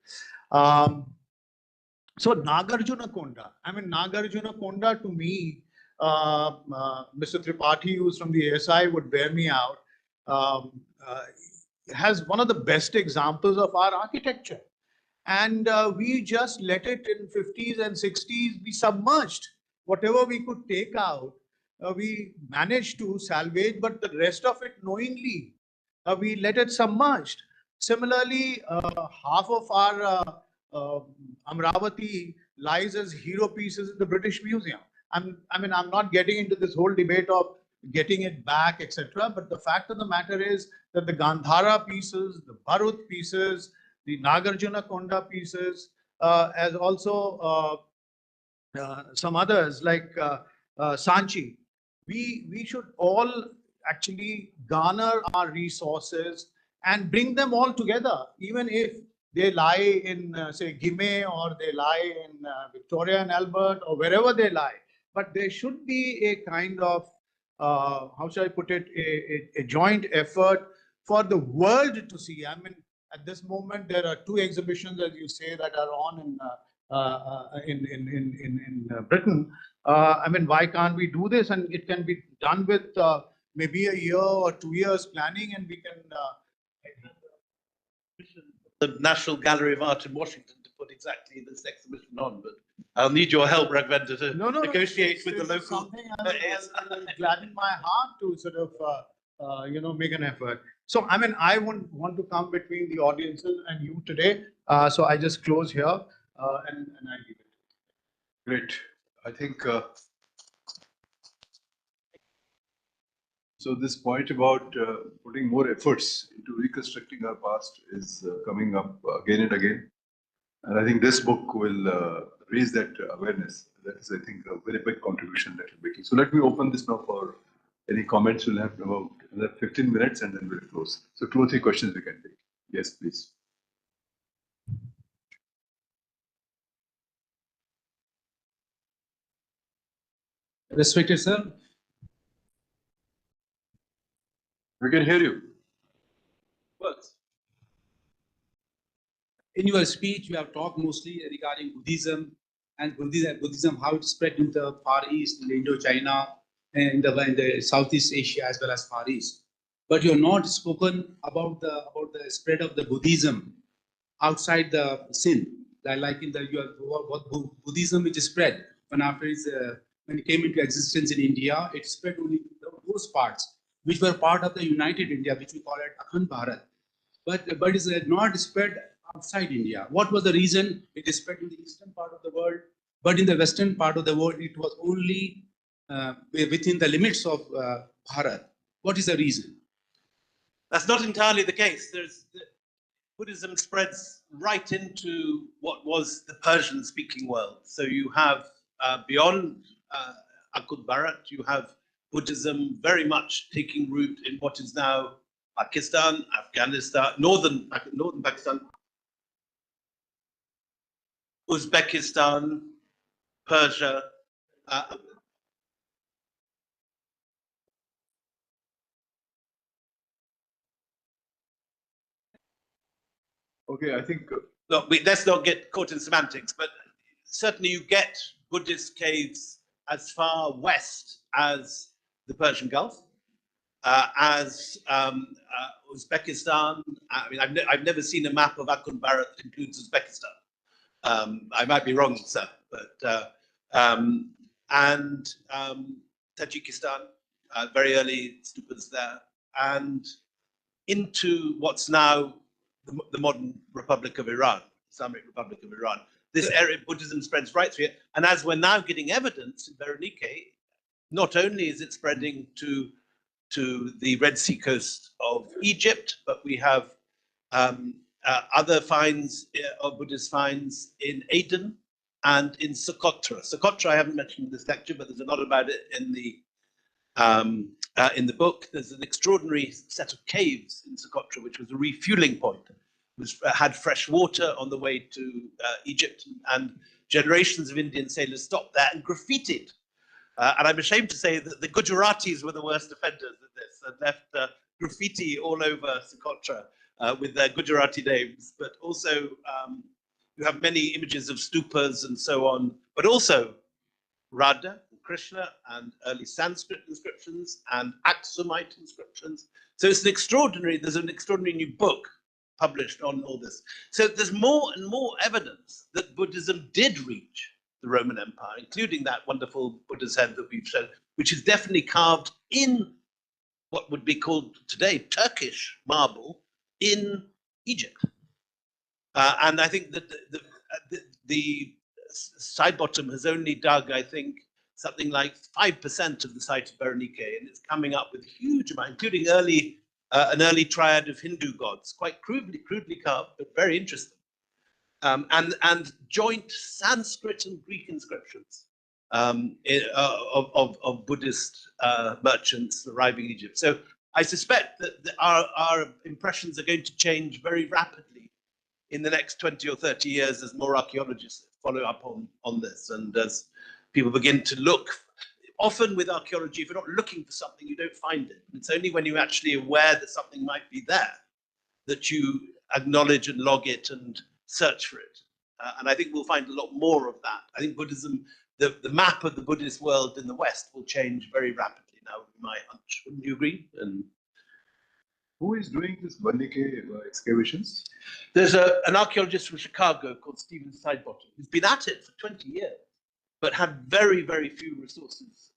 So Nagarjuna Konda. I mean, Nagarjuna Konda to me, Mr. Tripathi, who's from the ASI, would bear me out. Has one of the best examples of our architecture, and we just let it in 50s and 60s be submerged. Whatever we could take out, we managed to salvage, but the rest of it knowingly we let it submerged. Similarly, half of our Amravati lies as hero pieces in the British Museum. I mean, I'm not getting into this whole debate of getting it back, etc. But the fact of the matter is that the Gandhara pieces, the Bharut pieces, the Nagarjuna Konda pieces, as also some others like Sanchi, we should all actually garner our resources and bring them all together, even if they lie in, say, Gime, or they lie in Victoria and Albert, or wherever they lie. But there should be a kind of how shall I put it, a joint effort for the world to see. I mean, at this moment, there are 2 exhibitions, as you say, that are on in Britain. I mean, why can't we do this? And it can be done with maybe a year or 2 years planning, and we can. The National Gallery of Art in Washington to put exactly this exhibition on, but I'll need your help, Raghvendra, to negotiate with the local. Something I'll gladden my heart to sort of make an effort. So I mean, I wouldn't want to come between the audiences and you today. So I just close here and I leave it. Great. I think so. This point about putting more efforts into reconstructing our past is coming up again and again, and I think this book will raise that awareness. That is, I think, a very big contribution that you're making. So let me open this now for any comments. We'll have about another 15 minutes, and then we'll close. So 2 or 3 questions we can take. Yes, please. Respected sir. We can hear you. Well, in your speech, you have talked mostly regarding Buddhism and Buddhism, how it spread in the Far East, in Indochina, and in the Southeast Asia as well as Far East. But you have not spoken about the spread of the Buddhism outside the Sindh, like in the what Buddhism which is spread when it came into existence in India, it spread only those parts which were part of the United India, which we call it Akhand Bharat. but it had not spread outside India. What was the reason? It is spread in the eastern part of the world, but in the western part of the world, it was only within the limits of Bharat. What is the reason? That's not entirely the case. Buddhism spreads right into what was the Persian-speaking world. So you have beyond Akut Bharat, you have Buddhism very much taking root in what is now Pakistan, Afghanistan, northern Pakistan, Uzbekistan, Persia. Okay, I think Look, let's not get caught in semantics, but certainly you get Buddhist caves as far west as the Persian Gulf, as Uzbekistan. I mean, I've never seen a map of Akun Bharat that includes Uzbekistan. I might be wrong, sir, but and Tajikistan, very early stupas there, and into what's now the modern Republic of Iran, Islamic Republic of Iran. This area of Buddhism spreads right through it. And as we're now getting evidence in Berenike, not only is it spreading to the Red Sea coast of Egypt, but we have other finds of Buddhist finds in Aden and in Socotra. Socotra I haven't mentioned in this lecture, but there's a lot about it in the book. There's an extraordinary set of caves in Socotra, which was a refueling point. It had fresh water on the way to Egypt, and generations of Indian sailors stopped there and graffitied. And I'm ashamed to say that the Gujaratis were the worst offenders of this and left graffiti all over Socotra with their Gujarati names. But also, you have many images of stupas and so on, but also Radha, Krishna, and early Sanskrit inscriptions and Aksumite inscriptions. So it's there's an extraordinary new book published on all this. So there's more and more evidence that Buddhism did reach the Roman Empire, including that wonderful Buddha's head that we've shown, which is definitely carved in what would be called today Turkish marble in Egypt. And I think that the side bottom has only dug, I think, something like 5% of the site of Berenike, and it's coming up with a huge amount, including an early triad of Hindu gods, quite crudely carved, but very interesting. And joint Sanskrit and Greek inscriptions of Buddhist merchants arriving in Egypt. So I suspect that our impressions are going to change very rapidly in the next 20 or 30 years as more archaeologists follow up on this, and as people begin to look. Often with archaeology, if you're not looking for something, you don't find it. It's only when you're actually aware that something might be there that you acknowledge and log it and search for it. And I think we'll find a lot more of that. I think Buddhism, the map of the Buddhist world in the West will change very rapidly now, my hunch. Wouldn't you agree? And who is doing this Berenike excavations? there's an archaeologist from Chicago called Stephen Sidebottom who's been at it for 20 years, but had very, very few resources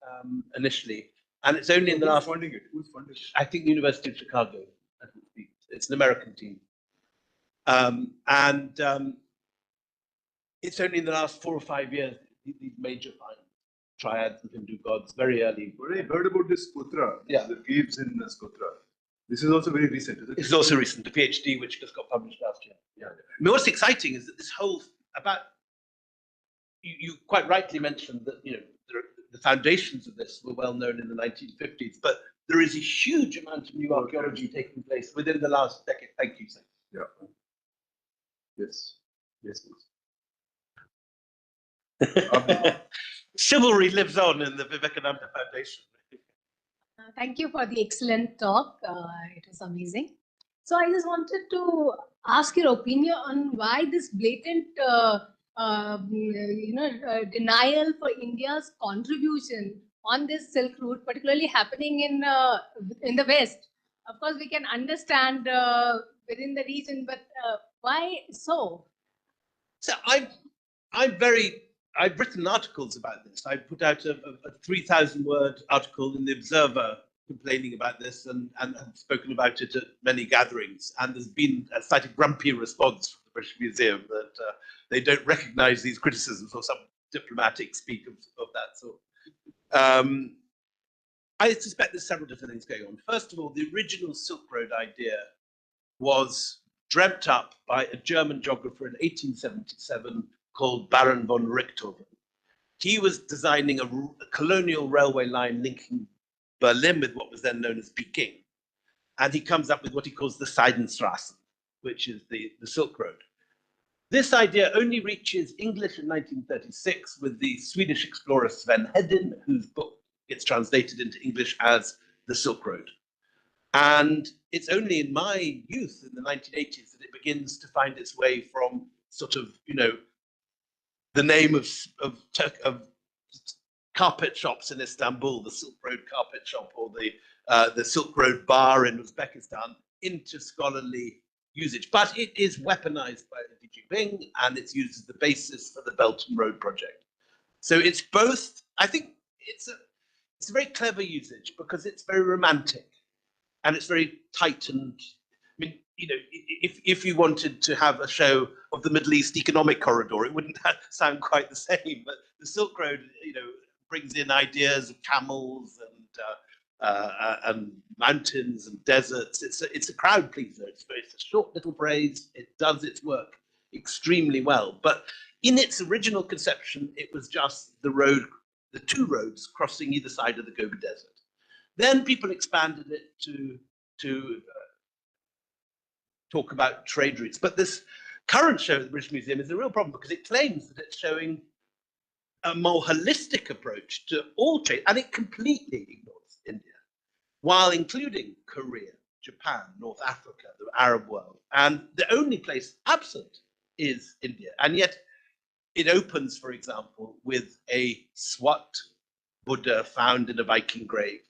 initially. And it's only in the last... funding it? Who's funding it? I think the University of Chicago. It's an American team. It's only in the last 4 or 5 years, these major finds, triads and Hindu gods, very early. But I heard about this Skutra, Yeah. the caves in Skutra. This is also very recent, is it? It's also recent, the PhD, which just got published last year. Yeah. I mean, what's exciting is that this whole, you quite rightly mentioned that, the foundations of this were well known in the 1950s, but there is a huge amount of new archaeology taking place within the last decade. Thank you, sir. Yeah. Yes. Yes, Chivalry lives on in the Vivekananda Foundation. Thank you for the excellent talk. It was amazing. So I just wanted to ask your opinion on why this blatant, denial for India's contribution on this Silk Route, particularly happening in the West. Of course, we can understand within the region, but why so? So I've written articles about this. I put out a 3,000-word article in the Observer complaining about this and spoken about it at many gatherings. And there's been a slightly grumpy response from the British Museum that they don't recognize these criticisms or some diplomatic speak of that sort. I suspect there's several different things going on. First of all, the original Silk Road idea was dreamt up by a German geographer in 1877 called Baron von Richthofen. He was designing a colonial railway line linking Berlin with what was then known as Peking. And he comes up with what he calls the Seidenstraßen, which is the Silk Road. This idea only reaches English in 1936 with the Swedish explorer Sven Hedin, whose book gets translated into English as The Silk Road. And it's only in my youth, in the 1980s, that it begins to find its way from sort of, you know, the name of carpet shops in Istanbul, the Silk Road carpet shop, or the Silk Road bar in Uzbekistan, into scholarly usage. But it is weaponized by Xi Jinping, and it's used as the basis for the Belt and Road project. So it's both, I think it's a very clever usage because it's very romantic and it's very tightened. I mean, you know, if you wanted to have a show of the Middle East economic corridor, it wouldn't sound quite the same. But the Silk Road, you know, brings in ideas of camels and mountains and deserts. It's a crowd pleaser. It's a short little phrase. It does its work extremely well. But in its original conception, it was just the road, the two roads crossing either side of the Gobi Desert. Then people expanded it to talk about trade routes. But this current show at the British Museum is a real problem because it claims that it's showing a more holistic approach to all trade, and it completely ignores India, while including Korea, Japan, North Africa, the Arab world. And the only place absent is India. And yet it opens, for example, with a Swat Buddha found in a Viking grave.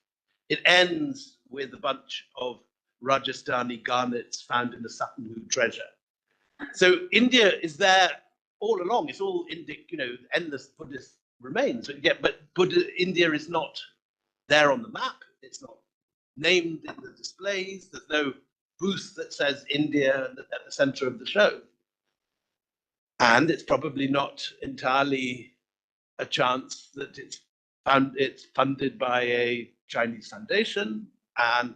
It ends with a bunch of Rajasthani garnets found in the Satnam treasure. So India is there all along. It's all Indic, you know, endless Buddhist remains. But India is not there on the map. It's not named in the displays. There's no booth that says India at the center of the show. And it's probably not entirely a chance that it's funded by a Chinese foundation and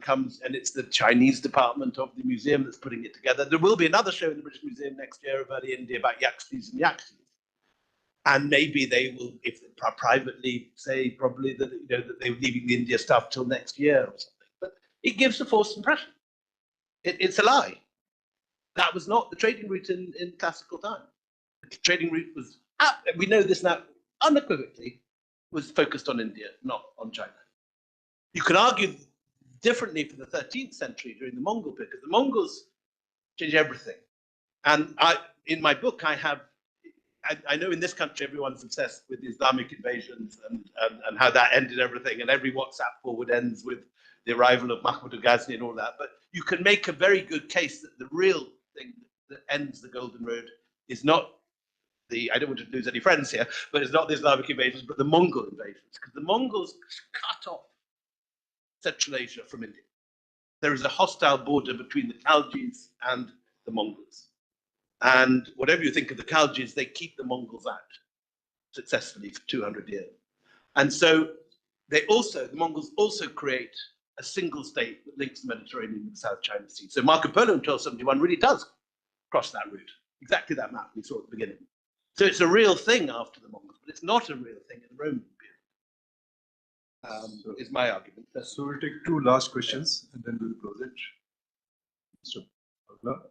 it's the Chinese department of the museum that's putting it together. There will be another show in the British Museum next year about India, about yakshis and yakshis. And maybe they will, if they privately say probably that, you know, that they're leaving the India stuff till next year or something. But it gives a false impression. It's a lie. That was not the trading route in classical time. The trading route was, we know this now, unequivocally, was focused on India, not on China. You can argue differently for the 13th century during the Mongol period, because the Mongols changed everything. And in my book, I know in this country everyone's obsessed with the Islamic invasions and how that ended everything, and every WhatsApp forward ends with the arrival of Mahmud Ghazni and all that. But you can make a very good case that the real thing that ends the Golden Road is not I don't want to lose any friends here, but it's not the Islamic invasions, but the Mongol invasions, because the Mongols cut off Central Asia from India. There is a hostile border between the Khaljis and the Mongols. And whatever you think of the Khaljis, they keep the Mongols out successfully for 200 years. And so the Mongols also create a single state that links the Mediterranean with the South China Sea. So Marco Polo in 1271 really does cross that route, exactly that map we saw at the beginning. So it's a real thing after the Mongols, but it's not a real thing in the Roman period, is my argument. So we'll take two last questions and then we'll close it. Mr. Bagla,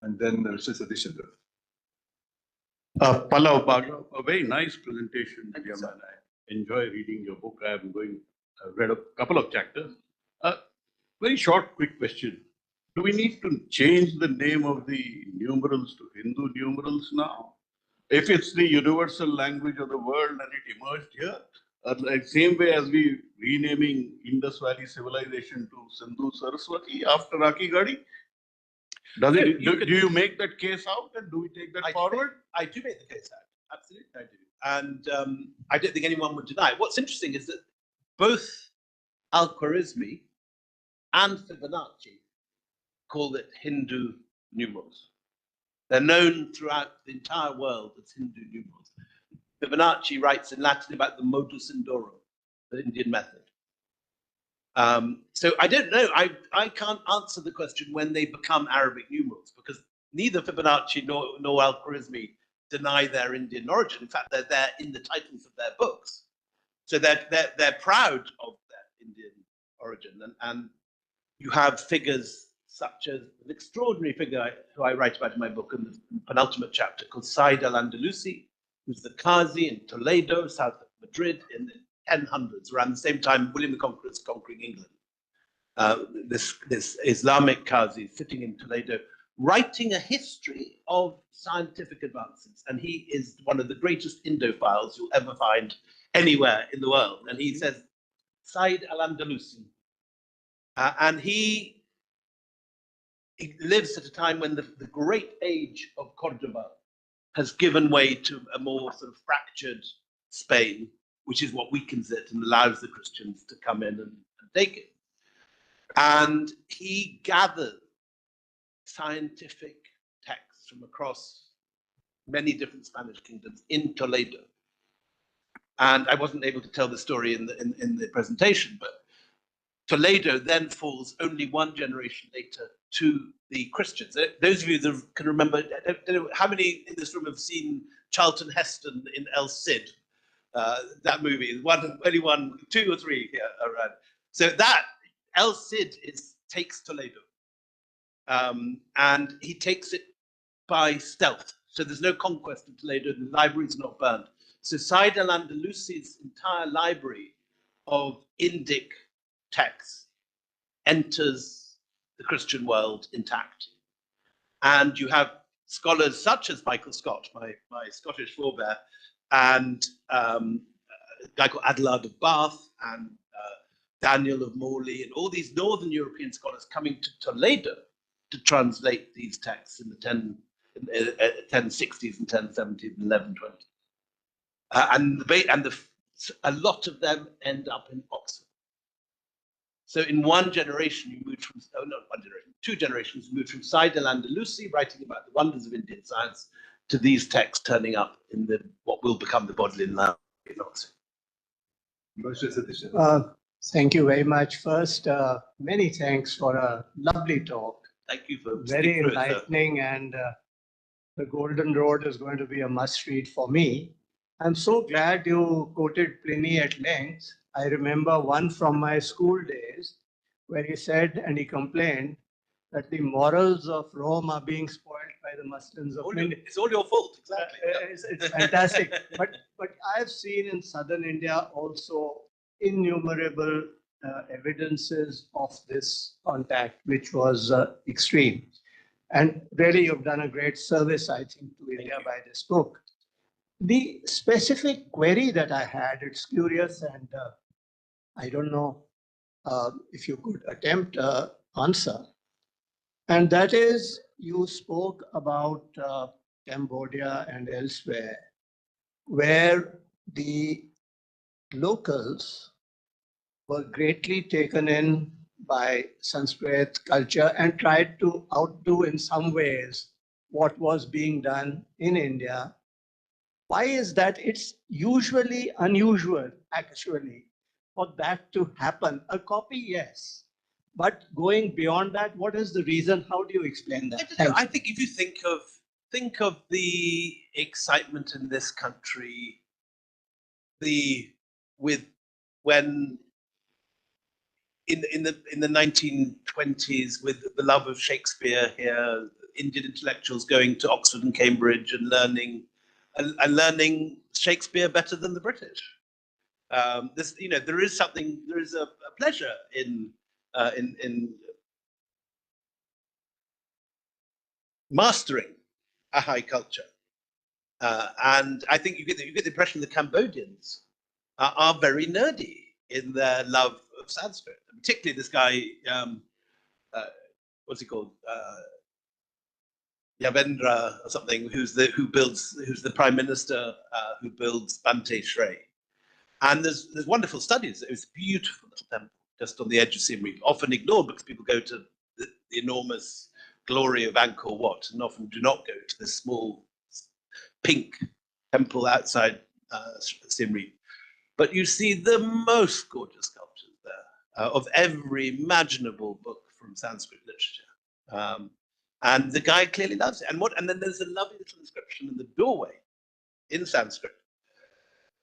and then Mr. Satish Chandra. Pallav Bagla, a very nice presentation, William, and I enjoy reading your book. I've read a couple of chapters. Very short, quick question. Do we need to change the name of the numerals to Hindu numerals now? If it's the universal language of the world and it emerged here, like same way as we renaming Indus Valley civilization to Sindhu Saraswati after Raki Gadi? Do you make that case out and do we take that forward? I do make the case out. Absolutely, I do. And I don't think anyone would deny it. What's interesting is that both Al-Khwarizmi and Fibonacci call it Hindu numerals. They're known throughout the entire world as Hindu numerals. Fibonacci writes in Latin about the modus indoro, the Indian method. So I don't know. I can't answer the question when they become Arabic numerals, because neither Fibonacci nor Al-Khwarizmi deny their Indian origin. In fact, they're in the titles of their books. So they're proud of their Indian origin. And you have figures such as an extraordinary figure who I write about in my book in the penultimate chapter, called Said al-Andalusi, who's the Qazi in Toledo, south of Madrid, in the 1000s, around the same time William the Conqueror is conquering England. This Islamic Qazi sitting in Toledo, writing a history of scientific advances. And he is one of the greatest Indophiles you'll ever find anywhere in the world. And he says, Said al-Andalusi. And he lives at a time when the great age of Cordoba has given way to a more sort of fractured Spain, which is what weakens it and allows the Christians to come in and take it. And he gathered scientific texts from across many different Spanish kingdoms in Toledo. And I wasn't able to tell the story in the presentation, but Toledo then falls only one generation later to the Christians. Those of you that can remember, I don't know how many in this room have seen Charlton Heston in El Cid, that movie, only one, two or three here around. So that El Cid takes Toledo, and he takes it by stealth. So there's no conquest of Toledo, the library is not burned. So Said al-Andalusi's entire library of Indic texts enters the Christian world intact. And you have scholars such as Michael Scott, my Scottish forebear, and a guy called Adelard of Bath, and Daniel of Morley, and all these Northern European scholars coming to Toledo to translate these texts in the 1060s and 1070s and 1120s. And a lot of them end up in Oxford. So in one generation, you moved from, not one generation, 2 generations, you moved from Said al-Andalusi, writing about the wonders of Indian science, to these texts turning up in what will become the Bodleian Library in Oxford. Thank you very much. First, many thanks for a lovely talk. Thank you for very enlightening, and the Golden Road is going to be a must-read for me. I'm so glad you quoted Pliny at length. I remember one from my school days where he said, and he complained, that the morals of Rome are being spoiled by the muslins of India. It's all your fault, exactly. It's fantastic. But I've seen in southern India also innumerable evidences of this contact, which was extreme. And really, you've done a great service, I think, to India by this book. The specific query that I had, it's curious, and I don't know if you could attempt an answer. And that is, you spoke about Cambodia and elsewhere, where the locals were greatly taken in by Sanskrit culture and tried to outdo in some ways what was being done in India. Why is that? It's usually unusual, actually, for that to happen. A copy, yes. But going beyond that, what is the reason? How do you explain that? I think if you think of the excitement in this country, when in the 1920s, with the love of Shakespeare here, Indian intellectuals going to Oxford and Cambridge and learning Shakespeare better than the British. There is a pleasure in mastering a high culture, and I think you get the impression the Cambodians are very nerdy in their love of Sanskrit, particularly this guy, what's he called, Yavendra or something, who's the prime minister who builds Bante Shray. And there's wonderful studies. It was a beautiful little temple. just on the edge of Siem Reap, often ignored because people go to the enormous glory of Angkor Wat and often do not go to this small pink temple outside Siem Reap. But you see the most gorgeous sculptures there of every imaginable book from Sanskrit literature. And the guy clearly loves it. And then there's a lovely little inscription in the doorway in Sanskrit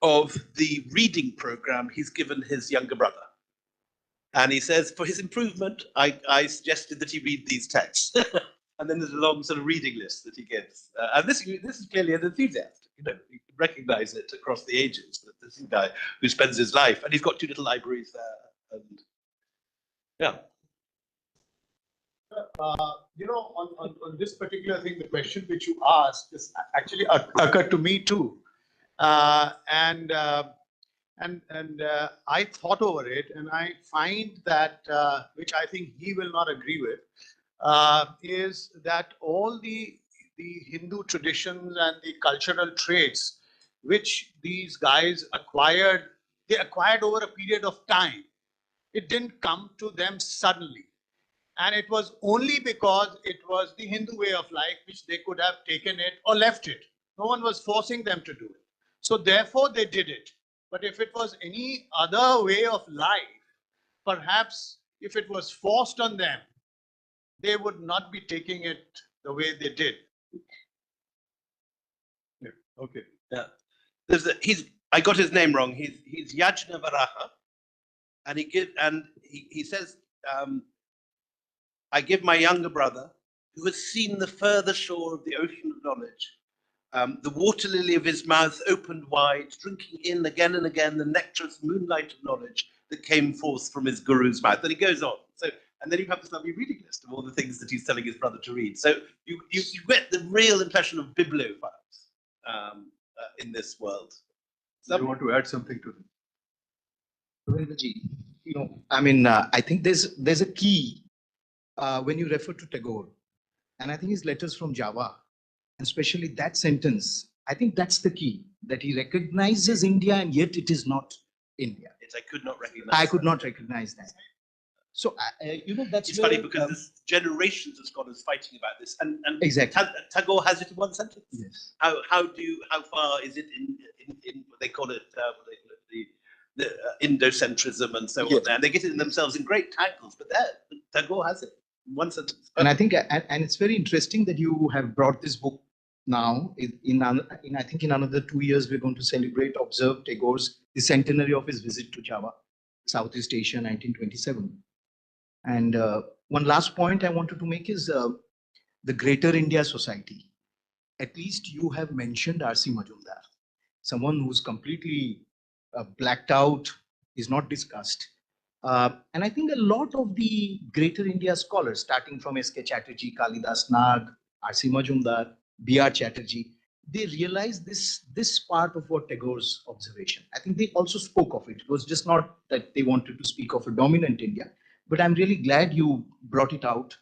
of the reading program he's given his younger brother. And he says, for his improvement, I suggested that he read these texts. And then there's a long sort of reading list that he gives. And this is clearly an enthusiast. You know, you can recognize it across the ages, that this is a guy who spends his life, and he's got 2 little libraries there. And yeah. You know, on this particular thing, the question which you asked just actually occurred to me too. And I thought over it, and I find that, which I think he will not agree with, is that all the Hindu traditions and the cultural traits which these guys acquired, they acquired over a period of time. It didn't come to them suddenly. And it was only because it was the Hindu way of life which they could have taken it or left it. No one was forcing them to do it. So therefore they did it. But if it was any other way of life, perhaps if it was forced on them, they would not be taking it the way they did. Yeah. Okay. Yeah. I got his name wrong. He's Yajnavaraha, and he says, I give my younger brother, who has seen the further shore of the ocean of knowledge, the water lily of his mouth opened wide, drinking in again and again the nectarous moonlight of knowledge that came forth from his guru's mouth. And he goes on. So, and then you have this lovely reading list of all the things that he's telling his brother to read. So you get the real impression of bibliophiles in this world. So you want to add something to this? You know, I mean, I think there's a key when you refer to Tagore, and I think his letters from Java, and especially that sentence, I think that's the key, that he recognizes India and yet it is not India. I could not recognize. I could not recognize that. So, you know, that's it's funny because there's generations of scholars fighting about this, and exactly. Tagore has it in one sentence. Yes. How far is it in what they call it the Indocentrism and so Yes. on, and they get it in themselves in great tangles, but Tagore has it in one sentence. And I think, and it's very interesting that you have brought this book now. I think in another 2 years we're going to observe Tagore's the centenary of his visit to Java, Southeast Asia, 1927. And one last point I wanted to make is the Greater India Society. At least you have mentioned R.C. Majumdar, someone who's completely blacked out, is not discussed. And I think a lot of the Greater India scholars, starting from S.K. Chatterjee, Kalidas Nag, R.C. Majumdar, B.R. Chatterjee, they realized this part of what Tagore's observation. I think they also spoke of it. It was just not that they wanted to speak of a dominant India, but I'm really glad you brought it out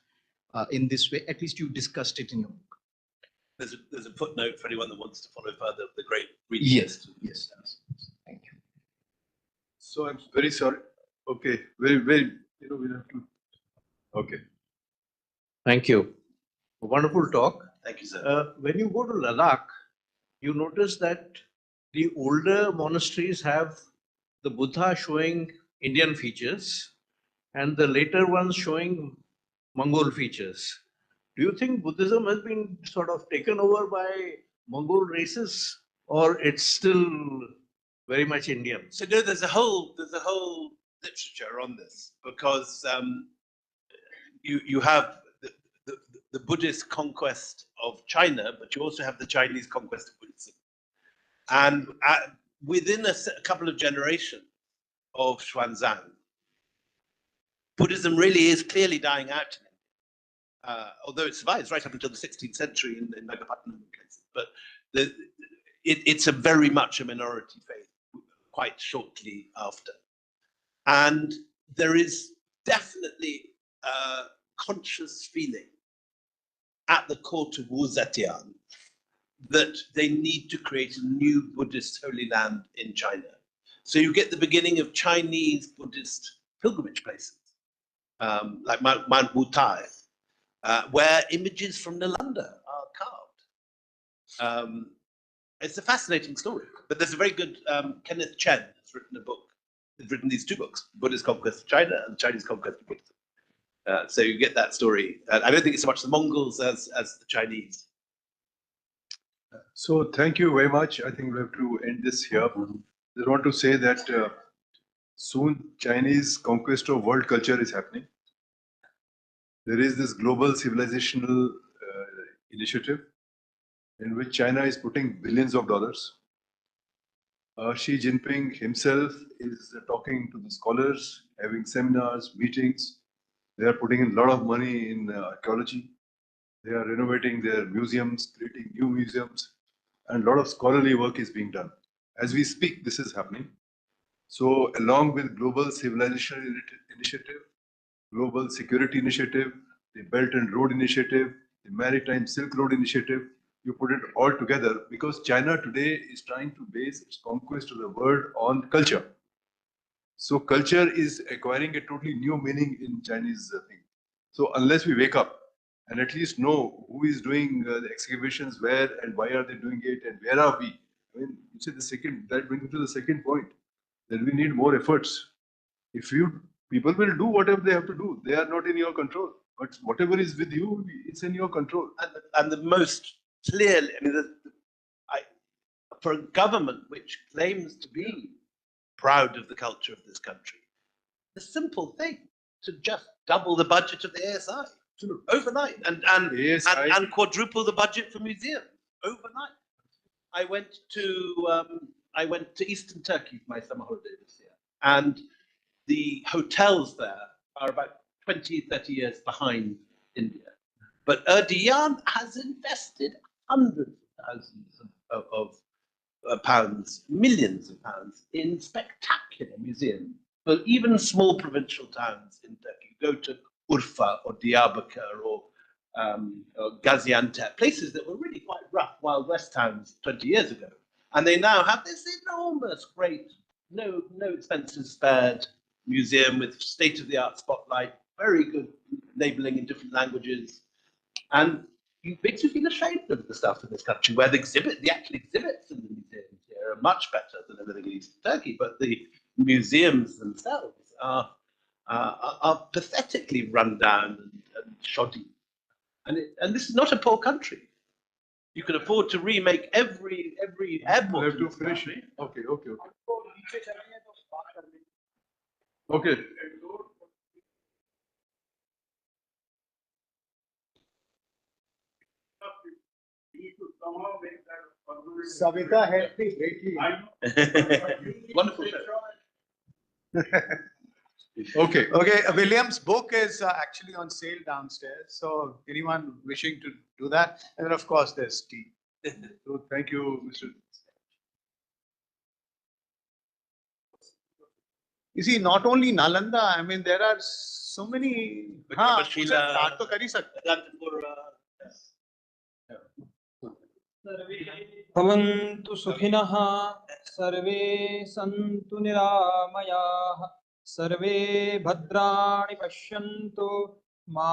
in this way. At least you discussed it in your book. There's a footnote for anyone that wants to follow further the great reading. Yes. Thank you. So I'm very sorry. Okay, very, you know, we'll have to. Okay. Thank you. A wonderful talk. Thank you, sir. When you go to Ladakh, you notice that the older monasteries have the Buddha showing Indian features and the later ones showing Mongol features. Do you think Buddhism has been sort of taken over by Mongol races, or it's still very much Indian? So no, there's a whole literature on this, because you have the Buddhist conquest of China, but you also have the Chinese conquest of Buddhism. And within a couple of generations of Xuanzang, Buddhism really is clearly dying out, although it survives right up until the 16th century in Nagapattinam and places. But it's a very much a minority faith quite shortly after. And there is definitely a conscious feeling at the court of Wu Zetian that they need to create a new Buddhist holy land in China. So you get the beginning of Chinese Buddhist pilgrimage places, like Mount Mutai, where images from Nalanda are carved. It's a fascinating story, but there's a very good Kenneth Chen has written a book. He's written these two books: Buddhist Conquest of China and Chinese Conquest of Buddhism. So you get that story. I don't think it's so much the Mongols as the Chinese. So thank you very much. I think we have to end this here. I want to say that soon Chinese conquest of world culture is happening. There is this global civilizational initiative in which China is putting billions of dollars. Xi Jinping himself is talking to the scholars, having seminars, meetings. They are putting in a lot of money in archaeology. They are renovating their museums, creating new museums, and a lot of scholarly work is being done. As we speak, this is happening. So along with Global Civilization Initiative, Global Security Initiative, the Belt and Road Initiative, the Maritime Silk Road Initiative, you put it all together because China today is trying to base its conquest of the world on culture. So culture is acquiring a totally new meaning in Chinese thing. So unless we wake up and at least know who is doing the excavations where and why are they doing it and where are we? I mean, you say that brings me to the second point, that we need more efforts. People will do whatever they have to do. They are not in your control. But whatever is with you, it's in your control. And the most clearly, I mean, for a government which claims to be proud of the culture of this country, the simple thing to just double the budget of the ASI overnight and quadruple the budget for museums overnight. I went to Eastern Turkey for my summer holiday this year, and the hotels there are about 20, 30 years behind India. But Erdogan has invested hundreds of thousands of pounds, millions of pounds in spectacular museums for even small provincial towns in Turkey. Go to Urfa or Diyarbakir or Gaziantep, places that were really quite rough Wild West towns 20 years ago. And they now have this enormous, great, no expenses spared museum with state-of-the-art spotlight, very good labeling in different languages. And you makes you feel ashamed of the stuff in this country, where the actual exhibits in the museums here are much better than everything in Eastern Turkey, but the museums themselves are pathetically run down and shoddy. And this is not a poor country. You can afford to remake every airport. You have to finish it. Okay. Okay. Savita helped me greatly. Wonderful. Okay. Okay, William's book is actually on sale downstairs. So anyone wishing to do that, and then of course there's tea. So thank you, Mr. You see, not only Nalanda, I mean, there are so many. हाँ, उसे start तो कर ही सकते हैं। भवन्तु सुखिनः सर्वे सन्तु निरामयाः सर्वे भद्राणि पश्यन्तु मा